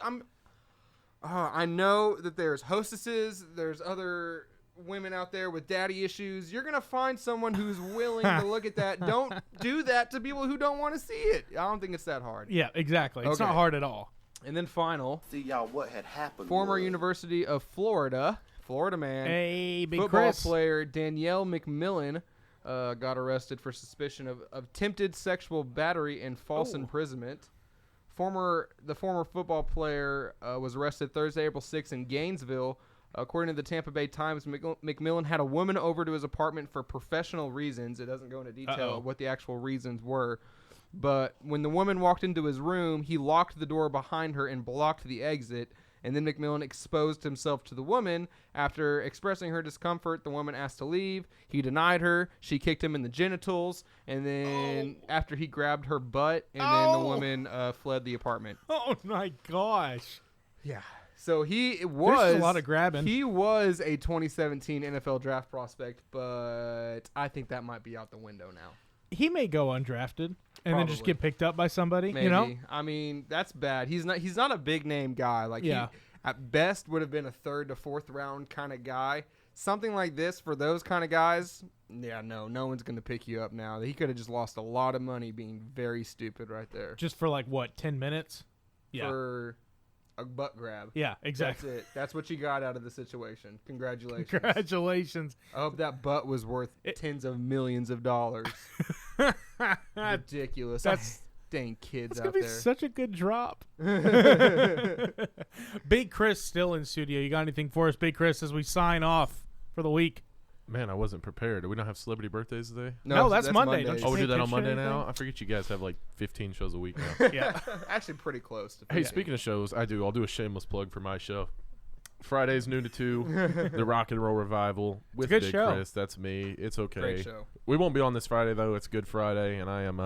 I know that there's hostesses, there's other women out there with daddy issues. You're gonna find someone who's willing to look at that. Don't do that to people who don't want to see it. I don't think it's that hard. Yeah, exactly. It's not hard at all. And then final. See, y'all, what had happened Former University of Florida man. Hey, big football Chris. player Danielle McMillan got arrested for suspicion of attempted sexual battery and false imprisonment. The former football player was arrested Thursday, April 6th in Gainesville. According to the Tampa Bay Times, McMillan had a woman over to his apartment for professional reasons. It doesn't go into detail of what the actual reasons were. But when the woman walked into his room, he locked the door behind her and blocked the exit. And then McMillan exposed himself to the woman. After expressing her discomfort, the woman asked to leave. He denied her. She kicked him in the genitals. And then after he grabbed her butt, and then the woman fled the apartment. Oh, my gosh. Yeah. So there's a lot of grabbing. He was a 2017 NFL draft prospect, but I think that might be out the window now. He may go undrafted and then just get picked up by somebody. Maybe. You know, I mean, that's bad. He's not a big name guy. Like he at best would have been a 3rd to 4th round kind of guy. Something like this for those kind of guys. Yeah, no one's gonna pick you up now. He could have just lost a lot of money being very stupid right there. Just for 10 minutes. Yeah. For a butt grab. Yeah, exactly. That's it. That's what you got out of the situation. Congratulations. Congratulations. I hope that butt was worth tens of millions of dollars. Ridiculous. That's dang kids out there. That's gonna be such a good drop. Big Chris still in studio. You got anything for us, Big Chris, as we sign off for the week? Man, I wasn't prepared. Do we not have celebrity birthdays today? No, that's Monday. Don't you we do that on Monday now? I forget you guys have 15 shows a week now. Yeah. Actually pretty close. Hey, speaking of shows, I'll do a shameless plug for my show. Fridays noon to 2, the Rock and Roll Revival with Big Chris. That's me. It's okay. Great show. We won't be on this Friday, though. It's Good Friday, and I am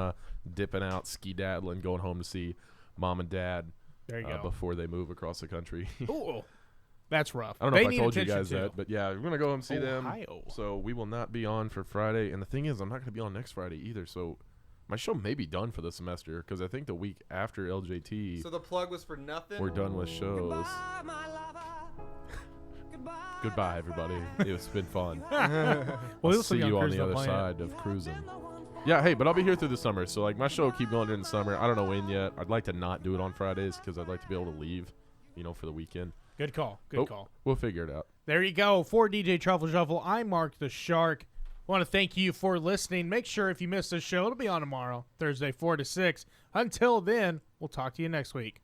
dipping out, ski-daddling, going home to see Mom and Dad there you go. Before they move across the country. Ooh. That's rough. I don't know if I told you guys that, but yeah, we're going to go and see them. So we will not be on for Friday. And the thing is, I'm not going to be on next Friday either. So my show may be done for the semester because I think the week after LJT. So the plug was for nothing? We're done with shows. Goodbye, everybody. It's been fun. We'll see you on the other side of cruising. Yeah, hey, but I'll be here through the summer. So my show will keep going during the summer. I don't know when yet. I'd like to not do it on Fridays because I'd like to be able to leave, for the weekend. Good call. Good call. We'll figure it out. There you go. For DJ Truffle Shuffle, I'm Mark the Shark. I want to thank you for listening. Make sure if you missed the show, it'll be on tomorrow, Thursday, 4 to 6. Until then, we'll talk to you next week.